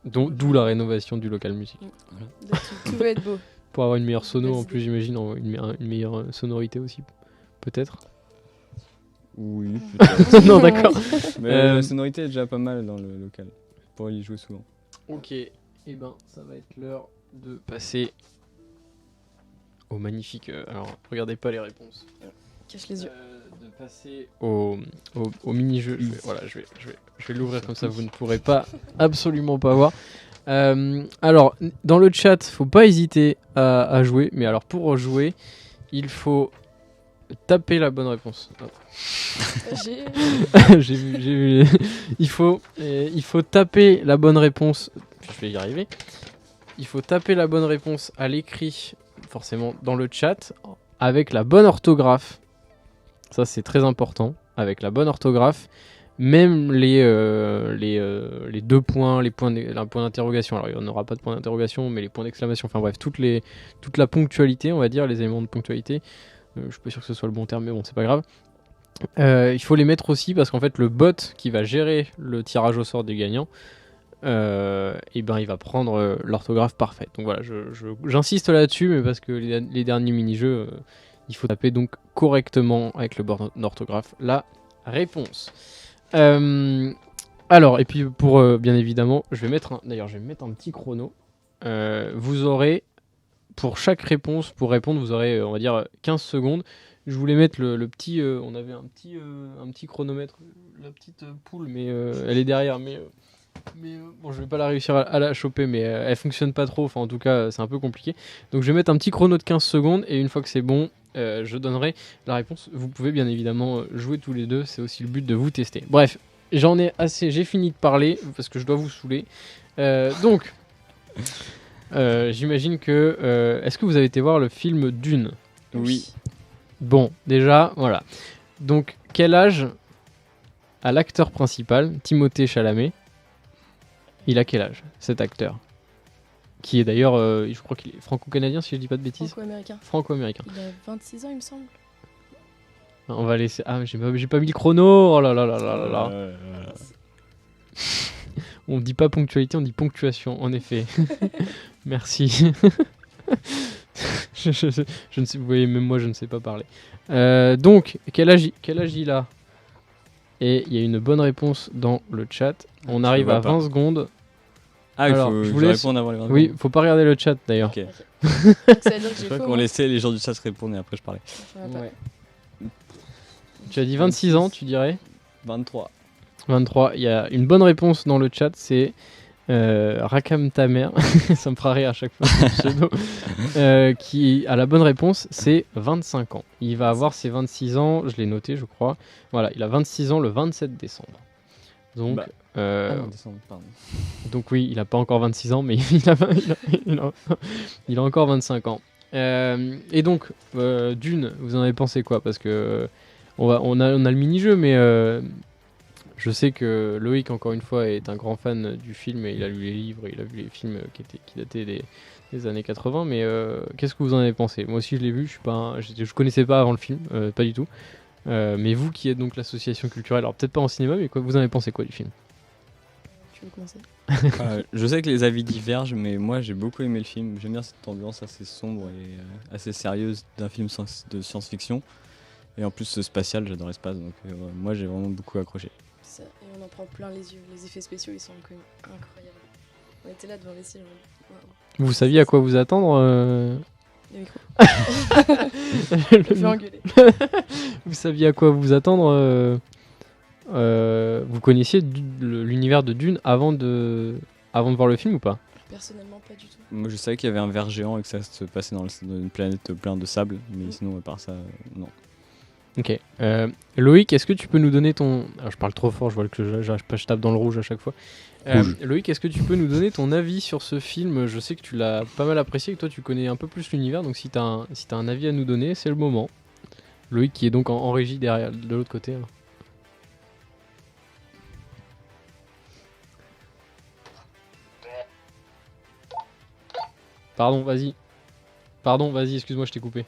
D'où la rénovation du local music. Donc, tout va être beau. Pour avoir une meilleure sono Belles en plus, idées. j'imagine, une meilleure sonorité aussi. Peut-être. Oui, peut-être. Non, d'accord. Mais Euh, la sonorité est déjà pas mal dans le local. Pour y jouer souvent. Ok, et ben ça va être l'heure de passer au magnifique. Alors, regardez pas les réponses. Cache les yeux. De passer au mini-jeu. Je vais l'ouvrir comme ça, vous ne pourrez pas, absolument pas voir. Alors, dans le chat, faut pas hésiter à jouer. Mais alors, pour jouer, il faut taper la bonne réponse. Hop. J'ai j'ai vu. Il faut taper la bonne réponse. Je vais y arriver. Il faut taper la bonne réponse à l'écrit, forcément dans le chat, avec la bonne orthographe. Ça, c'est très important. Avec la bonne orthographe, même les 2 points, les points d'interrogation. Alors, il n'y en aura pas de points d'interrogation, mais les points d'exclamation. Enfin bref, toute la ponctualité, on va dire, les éléments de ponctualité. Je suis pas sûr que ce soit le bon terme, mais bon, c'est pas grave. Il faut les mettre aussi parce qu'en fait, le bot qui va gérer le tirage au sort des gagnants, et ben, il va prendre l'orthographe parfaite. Donc voilà, j'insiste là-dessus, mais parce que les derniers mini-jeux, il faut taper donc correctement avec le bord d'orthographe la réponse. Alors, et puis pour bien évidemment, je vais mettre un petit chrono. Vous aurez, pour chaque réponse, pour répondre, vous aurez, on va dire, 15 secondes. Je voulais mettre le petit. On avait un petit chronomètre, la petite poule, mais elle est derrière. Mais bon, je vais pas la réussir à la choper, mais elle fonctionne pas trop. Enfin, en tout cas, c'est un peu compliqué. Donc, je vais mettre un petit chrono de 15 secondes, et une fois que c'est bon, je donnerai la réponse. Vous pouvez bien évidemment jouer tous les deux. C'est aussi le but de vous tester. Bref, j'en ai assez. J'ai fini de parler parce que je dois vous saouler. Donc. J'imagine que... Est-ce que vous avez été voir le film Dune? Oui. Bon, déjà, voilà. Donc, quel âge a l'acteur principal, Timothée Chalamet? Il a quel âge, cet acteur? Qui est d'ailleurs, je crois qu'il est franco-canadien, si je dis pas de bêtises. franco-américain. Franco-américain. Il a 26 ans, il me semble. On va laisser... Ah, j'ai pas mis le chrono. Oh là là là là là là. On dit pas ponctualité, on dit ponctuation, en effet. Merci. je ne sais, vous voyez, même moi, je ne sais pas parler. Donc, quel âge il a? Et il y a une bonne réponse dans le chat. On Je arrive vois à pas. 20 secondes. Ah, Alors, il je faut vous que je laisse- réponde avant les 20 Oui, secondes. faut pas regarder le chat d'ailleurs. Ok. Donc, ça veut dire que Je j'ai crois faux. qu'on moi. laissait les gens du chat répondre et après je parlais. Ça va pas. Ouais. Tu as dit 26 ans, tu dirais? 23. 23. Il y a une bonne réponse dans le chat, c'est Rakam ta mère. Ça me fera rire à chaque fois. ce pseudo. Qui a la bonne réponse, c'est 25 ans. Il va avoir ses 26 ans, je l'ai noté, je crois. Voilà, il a 26 ans le 27 décembre. Donc, Bah, euh, Ah non, décembre, pardon. donc oui, il a pas encore 26 ans, mais il a encore 25 ans. Et donc, Dune, vous en avez pensé quoi? Parce que on a le mini-jeu, mais je sais que Loïc, encore une fois, est un grand fan du film et il a lu les livres, il a vu les films qui dataient des années 80. Mais qu'est-ce que vous en avez pensé? Moi aussi, je l'ai vu, je connaissais pas avant le film, pas du tout. Mais vous qui êtes donc l'association culturelle, alors peut-être pas en cinéma, mais quoi, vous en avez pensé quoi du film? Tu veux commencer? Je sais que les avis divergent, mais moi j'ai beaucoup aimé le film. J'aime bien cette ambiance assez sombre et assez sérieuse d'un film de science-fiction. Et en plus spatial, j'adore l'espace, donc moi j'ai vraiment beaucoup accroché. Ça, et on en prend plein les yeux. Les effets spéciaux, ils sont incroyables. On était là devant les cils. Vous saviez à quoi vous attendre Le micro. Je me fais engueuler. Vous saviez à quoi vous attendre vous connaissiez l'univers de Dune avant de voir le film ou pas? Personnellement, pas du tout. Moi je savais qu'il y avait un ver géant et que ça se passait dans une planète pleine de sable, mais sinon à part ça, non. Ok. Loïc, est-ce que tu peux nous donner ton... Alors, je parle trop fort, je vois que je tape dans le rouge à chaque fois. Loïc, est-ce que tu peux nous donner ton avis sur ce film? Je sais que tu l'as pas mal apprécié, que toi tu connais un peu plus l'univers, donc si t'as un avis à nous donner, c'est le moment. Loïc qui est donc en régie derrière, de l'autre côté. Hein. Pardon, vas-y, excuse-moi, je t'ai coupé.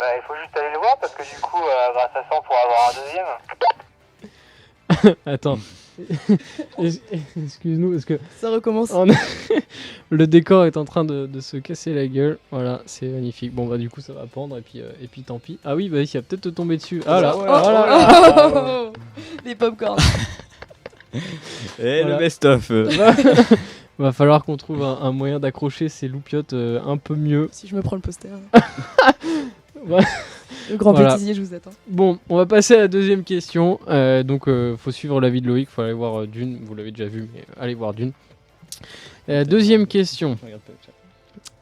Il faut juste aller le voir parce que du coup, grâce à ça, on pourra avoir un deuxième. Attends. Excuse-nous, parce que Ça recommence. le décor est en train de se casser la gueule. Voilà, c'est magnifique. Bon, bah, du coup, ça va pendre et puis tant pis. Ah oui, bah, il va peut-être te tomber dessus. Ah là, Oh, les popcorn. Et Voilà. le best-of Va falloir qu'on trouve un moyen d'accrocher ces loupiottes un peu mieux. Si je me prends le poster. Ouais. Le grand Voilà. bêtisier, je vous attends. Bon, on va passer à la deuxième question. Donc, faut suivre l'avis de Loïc, faut aller voir Dune. Vous l'avez déjà vu, mais allez voir Dune. Deuxième question.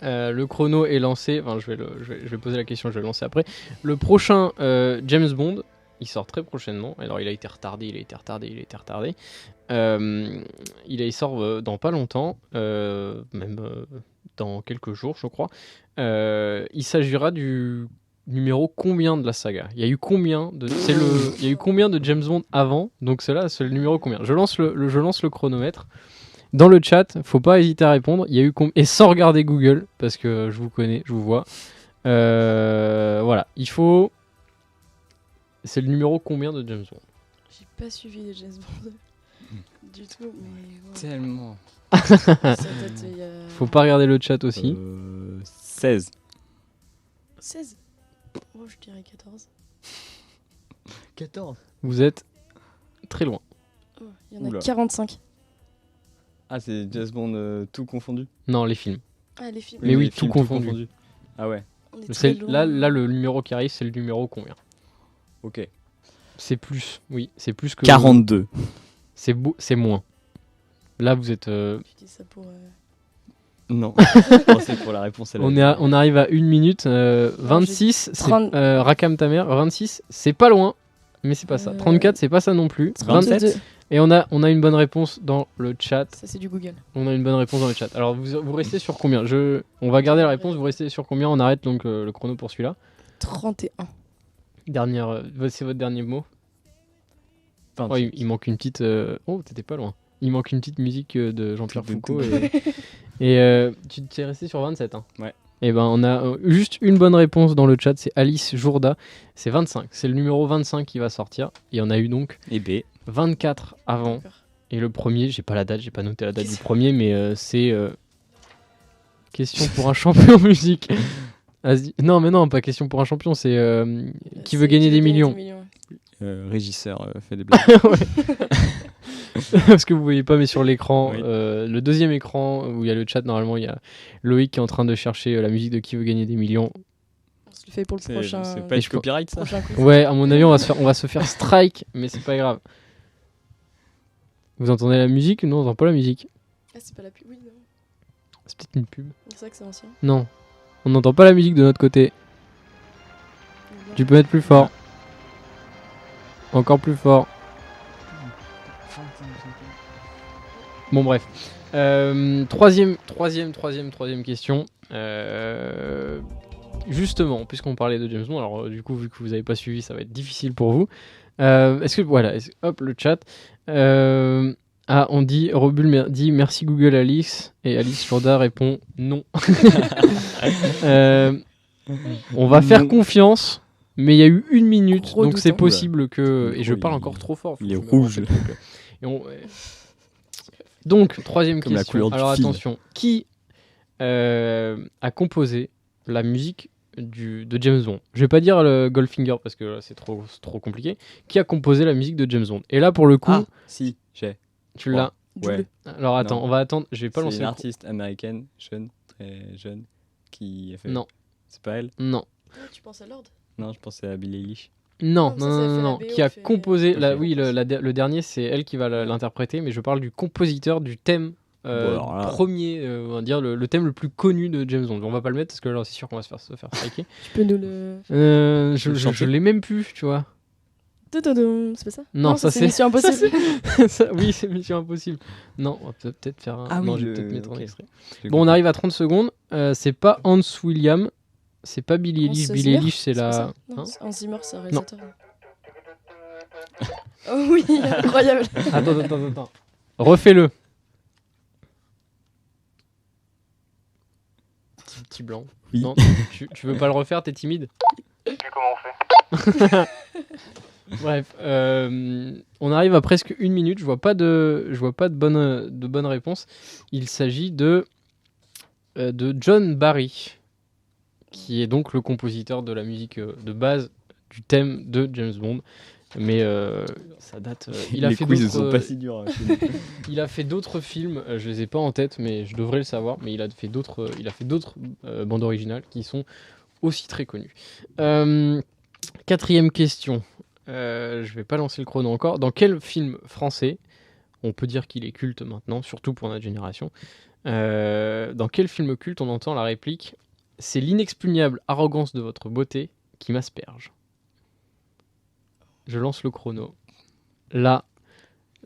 Le chrono est lancé. Enfin, je vais poser la question, je vais le lancer après. Le prochain James Bond, il sort très prochainement. Alors, il a été retardé. Il sort dans pas longtemps, même dans quelques jours, je crois. Il s'agira du numéro combien de la saga? Il y a eu combien de James Bond avant? Donc cela, c'est le numéro combien? Je lance le chronomètre. Dans le chat, faut pas hésiter à répondre. Il y a eu et sans regarder Google parce que je vous connais, je vous vois. Voilà, il faut. C'est le numéro combien de James Bond? J'ai pas suivi les James Bond du tout, mais ouais. Tellement. Ça date il y a... Faut pas regarder le chat aussi. 16. 16. Oh, je dirais 14. 14. Vous êtes très loin. Oh, il y en a Oula. 45. Ah, c'est James Bond tout confondu. Non, les films. Ah, les films. Mais oui, les tout films confondu. Ah ouais, On est très loin. Là, le numéro qui arrive, c'est le numéro combien? ok. C'est plus, oui, c'est plus que... 42. C'est moins. Là, vous êtes... Tu dis ça pour... Non, je pensais pour la réponse à la on arrive à 1 minute. 26, c'est... 30. Rakam ta mère, 26, c'est pas loin, mais c'est pas ça. 34, c'est pas ça non plus. 27. Et on a une bonne réponse dans le chat. Ça, c'est du Google. On a une bonne réponse dans le chat. Alors, vous restez sur combien? On va garder la réponse, vous restez sur combien? On arrête donc le chrono pour celui-là. 31. C'est votre dernier mot? 28. Oh, il manque une petite... Oh, t'étais pas loin. Il manque une petite musique de Jean-Pierre Foucault. Et tu t'es resté sur 27. Hein. Ouais. Et ben, on a juste une bonne réponse dans le chat. C'est Alice Jourda. C'est 25. C'est le numéro 25 qui va sortir. Et on a eu donc Et B. 24 avant. D'accord. Et le premier, j'ai pas la date, j'ai pas noté la date du premier, mais c'est question pour un champion musique. Vas-y. Non, mais non, pas question pour un champion, c'est qui veut gagner des millions. Régisseur fait des blagues. Parce que vous voyez pas, mais sur l'écran, Oui. le deuxième écran où il y a le chat, normalement, il y a Loïc qui est en train de chercher la musique de Qui veut gagner des millions. On se le fait pour le prochain. C'est pas Et du copyright ça? prochain quiz. Ouais, à mon avis, on va se faire strike, mais c'est pas grave. Vous entendez la musique? Non, on entend pas la musique. Ah, c'est pas la pub. Oui, non. C'est peut-être une pub. C'est vrai que c'est ancien. Non, on n'entend pas la musique de notre côté. Tu peux mettre plus fort. Encore plus fort. Bon bref. Troisième question. Justement, puisqu'on parlait de James Bond, alors du coup, vu que vous n'avez pas suivi, ça va être difficile pour vous. Hop, le chat. On dit, Robul dit merci Google Alice, et Alice Jourda répond non. On va faire confiance, mais il y a eu 1 minute, Gros donc doute, c'est hein. possible que. Le Et je gros, parle il- encore trop fort. il est faut que je me rouge. rappelle. Donc, troisième Comme la question. couleur du Alors fil. attention, qui a composé la musique de James Bond? Je vais pas dire le Goldfinger parce que là, c'est trop compliqué. Qui a composé la musique de James Bond? Et là, pour le coup, Ah, si, j'ai. tu l'as. Ouais. Alors attends, Non. on va attendre. Je vais pas C'est lancer une le artiste américaine, jeune, très jeune, qui a fait. Non. C'est pas elle? Non. Ah, tu penses à Lord? Non, je pensais à Billie Eilish. Non, Non, ça, c'est fait la BO, qui a fait- composé. Ok. Oui, le dernier, c'est elle qui va l'interpréter, mais je parle du compositeur du thème. Bon, alors là- Premier, on va dire le thème le plus connu de James Bond. On va pas le mettre parce que là c'est sûr qu'on va se faire striker. Tu peux nous le. Je l'ai même plus, tu vois. Tududum, c'est pas ça? Non, ça, c'est Mission Impossible. Oui, c'est Mission Impossible. Non, on va peut-être faire un. Ah oui, non, je vais le- peut-être mettre un ok. extrait. J'ai Bon, on compris. arrive à 30 secondes. C'est pas Hans William. C'est pas Billie Hans Eilish. Billie Zimmer, Eilish, c'est pas la. ça Non, Hein Hans Zimmer, c'est un réalisateur. Oh oui, incroyable. Attends. Refais-le. Petit blanc. Oui. Non, tu veux pas le refaire, t'es timide. Je sais plus comment on fait. Bref, on arrive à presque 1 minute. Je vois pas de bonne réponse. Il s'agit de John Barry, qui est donc le compositeur de la musique de base du thème de James Bond. Mais ça date. Il a Les fait quiz d'autres. sont pas si durs. hein, chez nous. Il a fait d'autres films, je les ai pas en tête, mais je devrais le savoir. Mais il a fait d'autres bandes originales qui sont aussi très connues. 4e question. Je vais pas lancer le chrono encore. Dans quel film français, on peut dire qu'il est culte maintenant, surtout pour notre génération, dans quel film culte on entend la réplique « C'est l'inexpugnable arrogance de votre beauté qui m'asperge ». Je lance le chrono. Là,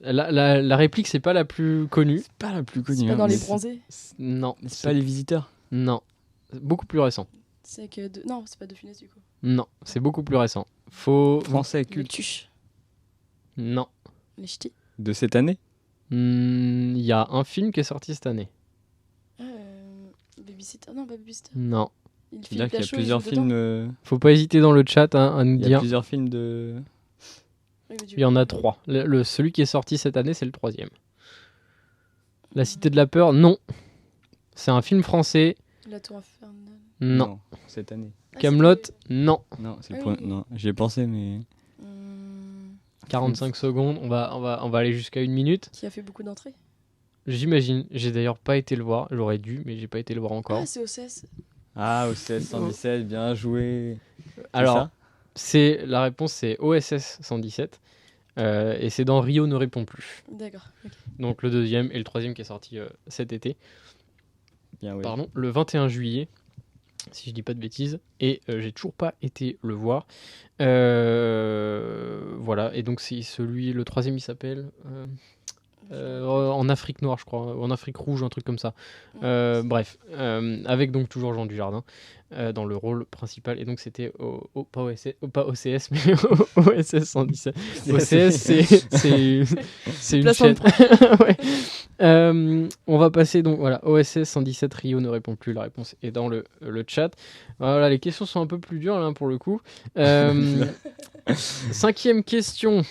la réplique, c'est pas la plus connue. C'est pas la plus C'est connue. pas hein, dans mais les bronzés. Non, C'est pas les visiteurs. non. Beaucoup plus récent. C'est que. Non, c'est pas de finesse du coup. Non, c'est beaucoup plus récent. Faut. Français Les culte tuches. Non. Les ch'tis. de cette année. Il y a un film qui est sorti cette année. Babysitter. Non, pas Babysitter. Non. Il C'est-à-dire qu'il y a Lachaud, plusieurs il joue dedans. films. Faut pas hésiter dans le chat à nous Il y a dire. plusieurs films de. Oui, mais du Il y en coup, a 3. Celui qui est sorti cette année, c'est le 3e. La Cité de la Peur, non. C'est un film français. La Tour Infernale. Non. cette année. Ah, Camelot, c'était- non. Non, c'est Ah le point. oui. Non, j'y ai pensé, mais. Hum, 45 secondes. On va aller jusqu'à 1 minute. Qui a fait beaucoup d'entrées. J'imagine. J'ai d'ailleurs pas été le voir. J'aurais dû, mais j'ai pas été le voir encore. Ah, c'est OCS. Ah, OCS 117, bien joué. Alors, la réponse c'est OSS 117. Et c'est dans Rio ne répond plus. D'accord. ok. Donc le 2e et le 3e qui est sorti cet été. Bien, oui. Pardon, le 21 juillet, si je dis pas de bêtises, et j'ai toujours pas été le voir. Voilà, et donc c'est celui, le 3e il s'appelle en Afrique noire, je crois, ou en Afrique rouge, un truc comme ça. Bref, avec donc toujours Jean Dujardin dans le rôle principal, et donc c'était pas OCS, mais OSS 117. OCS, c'est une Placement de chaîne. Ouais. On va passer donc voilà, OSS 117 Rio ne répond plus, la réponse est dans le chat. Voilà, les questions sont un peu plus dures là pour le coup. 5e question.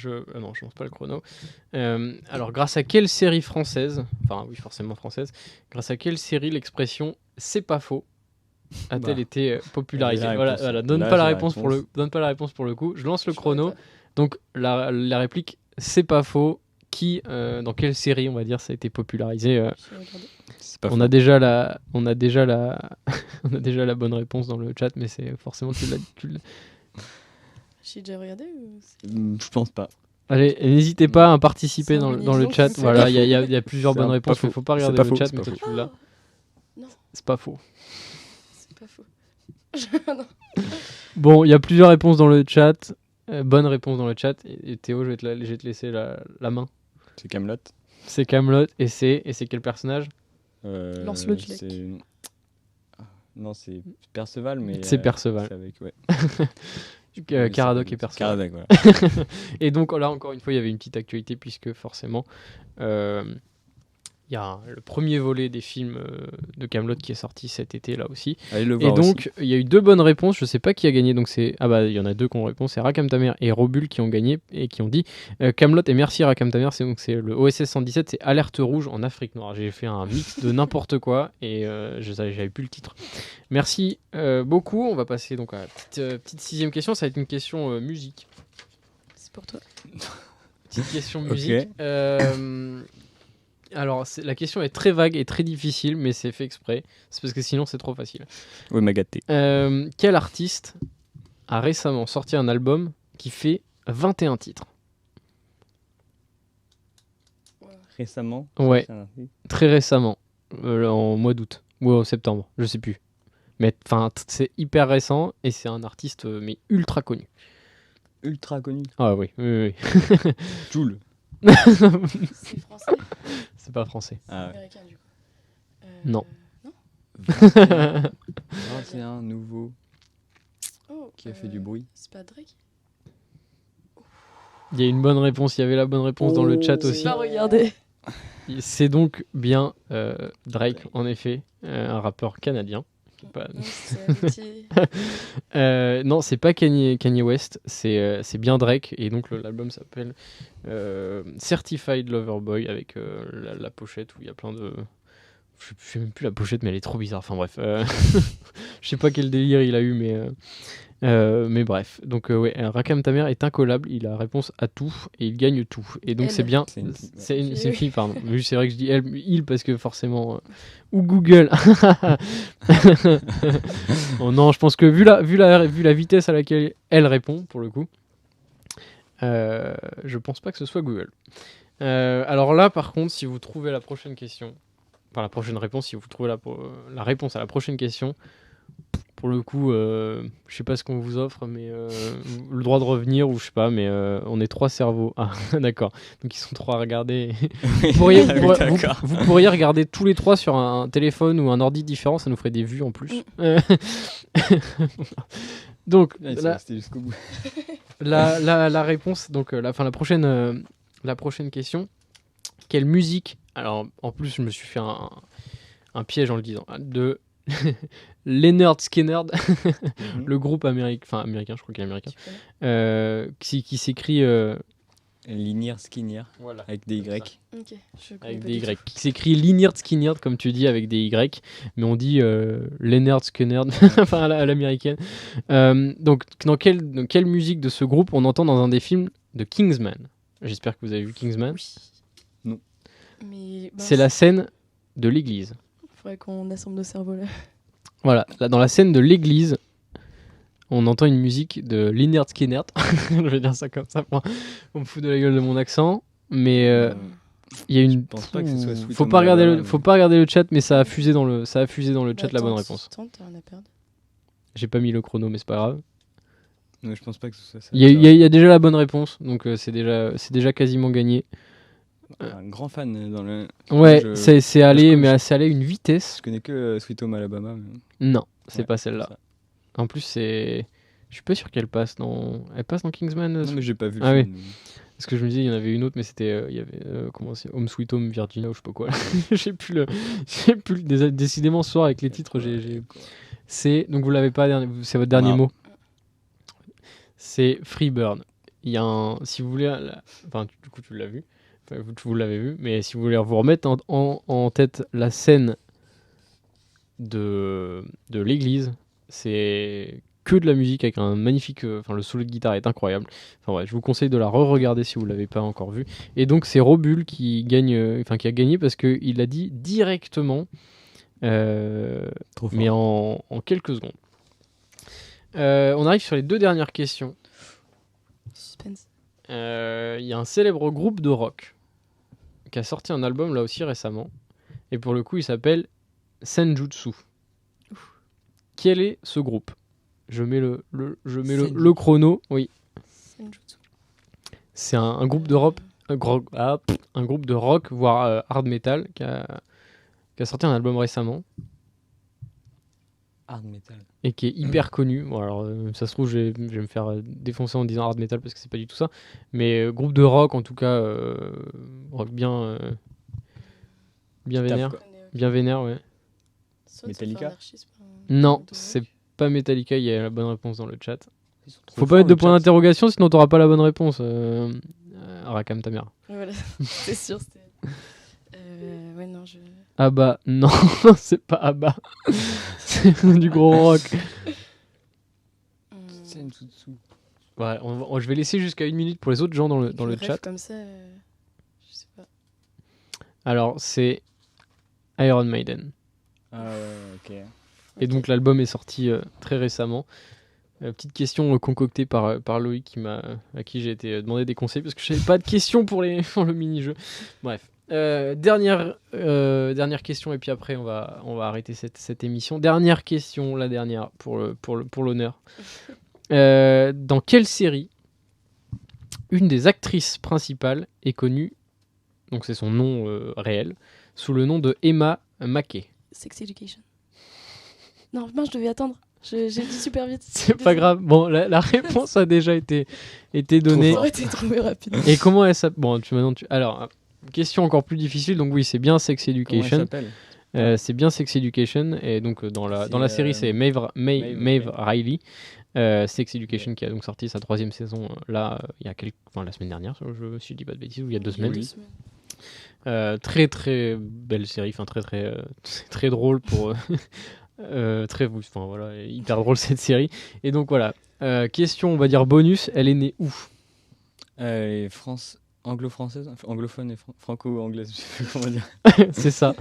Non, je lance pas le chrono. Alors, grâce à quelle série française, enfin oui, forcément française, grâce à quelle série l'expression « c'est pas faux » a-t-elle été popularisée? la Voilà, réponse. voilà, donne Là, pas la j'ai la réponse pour réponse. donne pas la réponse pour le coup. Je lance le Je chrono. l'aurais pas. Donc la réplique « c'est pas faux » qui, dans quelle série on va dire ça a été popularisé? Je vais regarder. C'est pas On a déjà la on a déjà la bonne réponse dans le chat, mais c'est forcément tu l'as. J'ai déjà regardé ou c'est- Je pense pas. Allez, n'hésitez pas à participer C'est dans organisé, le chat. c'est Voilà, pas il y a plusieurs C'est bonnes pas réponses. faux. Faut pas C'est regarder pas le faux, chat, c'est mais pas toi faux. tu l'as. Non, C'est pas faux. c'est pas faux. Bon, il y a plusieurs réponses dans le chat. Bonne réponse dans le chat. Et Théo, je vais te laisser la main. C'est Camelot. C'est Camelot et c'est quel personnage? Lancelot du Lac. Non, c'est Perceval, mais. C'est Perceval. C'est avec, ouais. Caradoc et Perceval. Caradoc, voilà. Et donc là, encore une fois, il y avait une petite actualité puisque forcément, il y a le premier volet des films de Kaamelott qui est sorti cet été là aussi. Allez le Et voir donc, il y a eu 2 bonnes réponses. Je sais pas qui a gagné. Donc il y en a 2 qui ont répondu. C'est Rakam Tamer et Robul qui ont gagné et qui ont dit Kaamelott et merci Rakam Tamer. C'est le OSS 117, c'est Alerte rouge en Afrique noire. J'ai fait un mix de n'importe quoi et j'avais plus le titre. Merci beaucoup. On va passer donc à la petite 6e question. Ça va être une question musique. C'est pour toi. Petite question musique. Alors, la question est très vague et très difficile, mais c'est fait exprès. C'est parce que sinon, c'est trop facile. Oui, m'a gâté. Quel artiste a récemment sorti un album qui fait 21 titres? Récemment? Ouais, très récemment. En mois d'août. Ou en septembre, je sais plus. Mais enfin, c'est hyper récent et c'est un artiste mais ultra connu. Ultra connu. Ah oui. Jul. C'est français. C'est pas français. Ah ouais. Américain du coup. Non. Non. 21 nouveau Oh, qui a fait du bruit. C'est pas Drake. Il y a une bonne réponse. Il y avait la bonne réponse dans le chat J'ai aussi. pas regardé. C'est donc bien Drake, en effet, un rappeur canadien. Pas... Non, c'est Avicii. non, c'est pas Kanye West, c'est bien Drake. Et donc l'album s'appelle Certified Lover Boy avec la pochette où il y a plein de... Je sais même plus la pochette, mais elle est trop bizarre. Enfin bref, je sais pas quel délire il a eu, mais bref. Donc ouais, Rakam Tamer est incollable, il a la réponse à tout et il gagne tout. Et donc Elle. c'est bien. C'est une fille, ouais. C'est une fille, pardon. Mais c'est vrai que je dis elle, il parce que forcément ou Google. Oh non, je pense que vu la vitesse à laquelle elle répond pour le coup, je pense pas que ce soit Google. Alors là, par contre, si vous trouvez la prochaine question. Enfin, la prochaine réponse, si vous trouvez la réponse à la prochaine question, pour le coup, je sais pas ce qu'on vous offre, mais le droit de revenir, ou je sais pas, mais on est 3 cerveaux. Ah, d'accord. Donc ils sont 3 à regarder. Vous pourriez regarder tous les 3 sur un téléphone ou un ordi différent, ça nous ferait des vues en plus. Donc, C'était jusqu'au bout. la réponse, donc la prochaine question. Quelle musique? Alors, en plus, je me suis fait un piège en le disant. De Leonard Skinner, le groupe américain, je crois qu'il est américain, qui s'écrit... Linière Skinner, voilà, avec des Y. Ok, je connais avec pas des du tout. Y. Qui s'écrit Lynyrd Skynyrd, comme tu dis, avec des Y, mais on dit Leonard Skinner, enfin à l'américaine. Donc, dans quelle musique de ce groupe on entend dans un des films de Kingsman? J'espère que vous avez vu Kingsman. Oui. Non. Mais C'est la scène de l'église. faudrait qu'on assemble nos cerveaux là. Voilà, là, dans la scène de l'église, on entend une musique de Lynyrd Skynyrd. Je vais dire ça comme ça, on me fout de la gueule de mon accent, mais il y a une... Je pense pas que ce soit Sweet faut Home pas regarder Alabama, faut pas regarder le chat, mais ça a fusé dans le chat la bonne Tente, réponse. Tente, on a perdu. J'ai pas mis le chrono, mais c'est pas grave. Non, je pense pas que ce soit ça. Il y a déjà la bonne réponse, donc c'est déjà quasiment gagné. Un grand fan dans le. Ouais, Je- c'est allé, je- mais c'est allé à une vitesse. Je connais que Sweet Home Alabama. Mais... Non, c'est Ouais, pas celle-là. ça. En plus, c'est... Je suis pas sûr qu'elle passe dans... Elle passe dans Kingsman Non, mais j'ai pas vu le Ah oui. film. Parce que je me disais, il y en avait une autre, mais c'était... il y avait... comment c'est Home Sweet Home Virginia ou je sais pas quoi. J'ai plus le... Décidément, ce soir, avec les titres, j'ai... C'est... Donc vous l'avez pas, c'est votre dernier Non. mot. C'est Freeburn. Il y a un... Si vous voulez... Enfin, du coup, tu l'as vu. Enfin, vous l'avez vu. Mais si vous voulez vous remettre en tête la scène de l'église, c'est que de la musique avec un magnifique... Enfin, le solo de guitare est incroyable. Enfin ouais, je vous conseille de la re-regarder si vous l'avez pas encore vu. Et donc c'est Robul qui gagne, qui a gagné parce qu'il l'a dit directement, Trop fort. mais en quelques secondes. On arrive sur les 2 dernières questions. Suspense. Il y a un célèbre groupe de rock qui a sorti un album là aussi récemment. Et pour le coup, il s'appelle Senjutsu. Quel est ce groupe? Je mets le chrono. Oui, Senjutsu. c'est un groupe de rock, un groupe de rock, voire hard metal, qui a qui a sorti un album récemment Hard metal. et qui est hyper connu. Bon, alors, ça se trouve, je vais me faire défoncer en disant hard metal parce que c'est pas du tout ça. Mais groupe de rock, en tout cas, rock bien vénère. Je connais, ok. Bien vénère, ouais. Soit Metallica Sofa Anarchist, un Non, groupe de c'est rock. pas Metallica, il y a la bonne réponse dans le chat. Ils sont trop Faut pas forts, mettre de le point chat. d'interrogation, sinon t'auras pas la bonne réponse. Rakam ta mère. Voilà, c'est sûr. Ouais, non, je. Abba, non, c'est pas Abba. C'est du gros rock. C'est une Tsutsu. Ouais, je vais laisser jusqu'à 1 minute pour les autres gens dans le Je rêve chat. Comme ça, je sais pas. Alors, c'est Iron Maiden. Ah ouais, ok. Et donc, l'album est sorti très récemment. Petite question concoctée par Loïc à qui j'ai été demandé des conseils parce que je n'avais pas de questions pour le mini-jeu. Bref. Dernière question et puis après on va arrêter cette émission. Dernière question, la dernière pour l'honneur. Dans quelle série une des actrices principales est connue, donc c'est son nom réel, sous le nom de Emma Mackey? Sex Education. Non, mince, je devais attendre. J'ai dit super vite. C'est pas grave. Bon, la réponse a déjà été donnée. Ça aurait été trouvé rapide. Et comment elle s'appelle? Bon, alors, question encore plus difficile. Donc oui, c'est bien Sex Comment elle Education. s'appelle? C'est bien Sex Education. Et donc dans la série, c'est Maeve Riley. Sex Education qui a donc sorti sa 3e saison là, il y a la semaine dernière, si je dis pas de bêtises, ou il y a 2 semaines. Très très belle série, enfin très drôle pour enfin voilà, hyper drôle cette série. Et donc voilà, question on va dire bonus, elle est née où? Anglo-française, anglophone et franco-anglaise, je sais plus comment dire. C'est ça.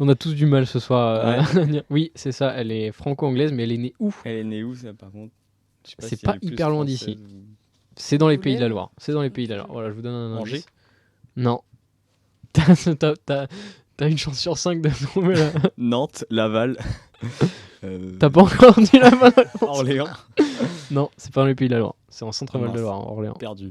On a tous du mal ce soir à dire. Oui, c'est ça, elle est franco-anglaise, mais elle est née où? Elle est née où, ça, par contre? Je sais C'est si pas elle est plus hyper loin française d'ici. ou- C'est dans les Vous pays de la voulez Loire. C'est dans les pays de la Loire. Voilà, je vous donne un Angers? indice. Non. T'as une chance sur 5 de trouver là. Nantes, Laval. T'as pas encore dit la bonne réponse. Orléans. Non, c'est pas dans les pays de la Loire. C'est en Ah, Centre-Val de mince. Loire, en Orléans. Perdu.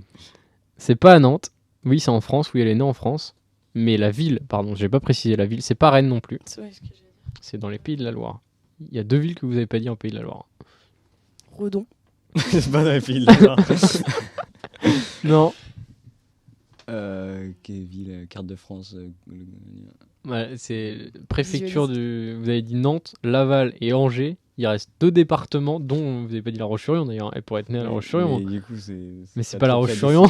C'est pas à Nantes. Oui, c'est en France. Oui, elle est née en France. Mais la ville, pardon, j'ai pas précisé la ville. C'est pas Rennes non plus. C'est vrai ce que j'ai dit. C'est dans les pays de la Loire. Il y a 2 villes que vous avez pas dit en pays de la Loire. Redon. C'est pas dans les pays de la Loire. Non. Quelle ville, carte de France Ouais, c'est préfecture du. Vous avez dit Nantes, Laval et Angers. Il reste 2 départements, dont vous avez pas dit La Roche-sur-Yon d'ailleurs. Elle pourrait être née à La Roche-sur-yon. Mais du coup, Mais c'est pas La Roche-sur-Yon.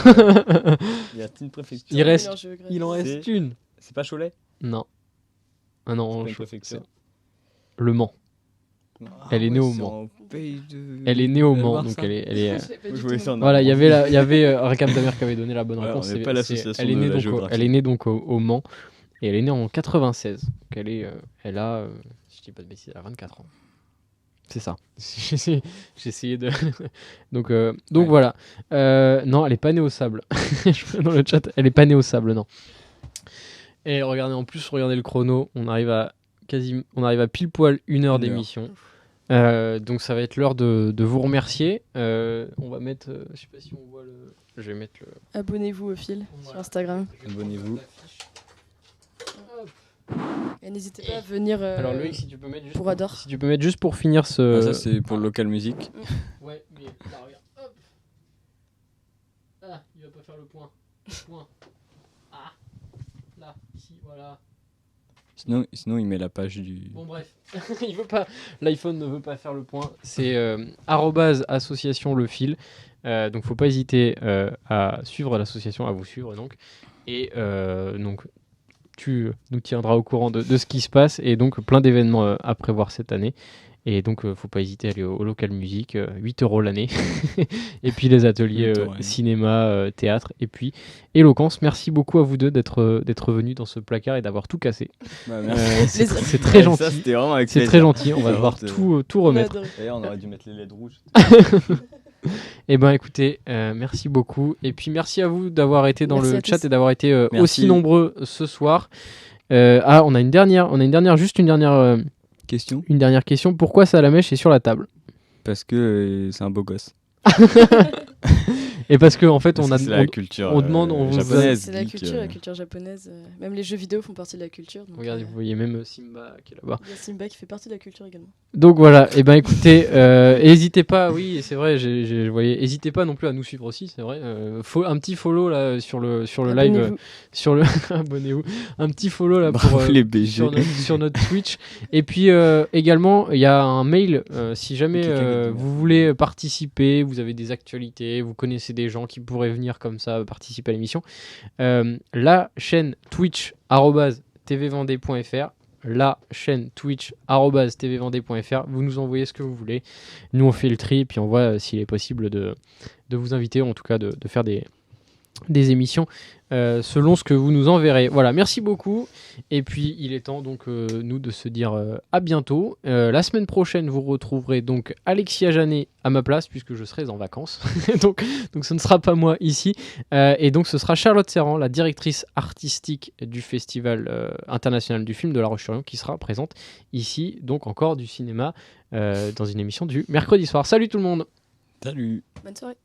Il y a une préfecture. Il reste- Mélange géographique. Il en reste une. C'est pas Cholet? Non. Ah non, Une je- préfecture. Le Mans. Elle est née au Mans. Elle est née au Mans, donc elle est. J'ai pas Vous du jouez tout. ça en Voilà, il y avait Rakam Damer qui avait donné la bonne Ouais, réponse. on n'est pas l'association elle est de née la donc géographie. elle est née donc au Mans et elle est née en 96. Donc elle a, si je dis pas de bêtises, elle a 24 ans. C'est ça. J'ai essayé de. donc Ouais. voilà. Non, elle est pas née au sable. Je vois dans le chat, elle est pas née au sable, non. Et regardez, en plus, regardez le chrono, on arrive à pile poil 1 heure Une heure. d'émission. Donc ça va être l'heure de vous remercier. On va mettre, je sais pas si on voit le. Je vais mettre le. Abonnez-vous au fil sur Instagram. Abonnez-vous. Et n'hésitez pas à venir Alors Loïc, si tu peux mettre juste pour Adore. si tu peux mettre juste pour finir ce. Ah, ça, c'est pour le local music. Ouais, mais là, regarde. Hop. Ah, il va pas faire le point. Point. Ah. Là, ici, voilà. Sinon, il met la page du. Bon bref, il veut pas. L'iPhone ne veut pas faire le point. C'est @association le fil. Donc faut pas hésiter à suivre l'association, à vous suivre donc. Et donc tu nous tiendras au courant de ce qui se passe et donc plein d'événements à prévoir cette année. Et donc faut pas hésiter à aller au local musique, 8 € l'année. Et puis les ateliers 8 €, ouais. cinéma, théâtre et puis éloquence. Merci beaucoup à vous deux d'être venus dans ce placard et d'avoir tout cassé. Bah, merci. C'est très Ça, gentil. c'était vraiment avec C'est plaisir. très gentil, on va devoir Vraiment, tout remettre. D'ailleurs, on aurait dû mettre les LED rouges. Et ben écoutez, merci beaucoup. Et puis merci à vous d'avoir été dans Merci le à chat tous. et d'avoir été Merci. aussi nombreux ce soir. On a une dernière Question? question. Pourquoi Salamèche est sur la table? Parce que c'est un beau gosse. Et parce que en fait, Parce on que a c'est la culture on demande, on vous japonaise. C'est la geek, culture japonaise. Même les jeux vidéo font partie de la culture. Donc, Regardez, vous voyez même Simba qui est là-bas. il y a Simba qui fait partie de la culture également. Donc voilà, et ben écoutez, n'hésitez pas, oui, c'est vrai, vous voyez, n'hésitez pas non plus à nous suivre aussi, c'est vrai. Un petit follow là sur le live, Abonnez-vous. sur le abonnez-vous, un petit follow là pour Bravo les BG. sur notre Twitch. Et puis également, il y a un mail si jamais Quelqu'un qui dit vous merci. voulez participer, vous avez des actualités, vous connaissez des gens qui pourraient venir comme ça participer à l'émission. La chaîne Twitch @tvvendée.fr, la chaîne Twitch @tvvendée.fr, vous nous envoyez ce que vous voulez. Nous on fait le tri et puis on voit s'il est possible de vous inviter, en tout cas de faire des émissions selon ce que vous nous enverrez. Voilà, merci beaucoup. Et puis il est temps donc nous de se dire à bientôt. La semaine prochaine, vous retrouverez donc Alexia Janet à ma place puisque je serai en vacances. donc ce ne sera pas moi ici. Et donc ce sera Charlotte Serrand, la directrice artistique du Festival international du film de La Roche-sur-Yon, qui sera présente ici, donc encore du cinéma dans une émission du mercredi soir. Salut tout le monde. Salut. Bonne soirée.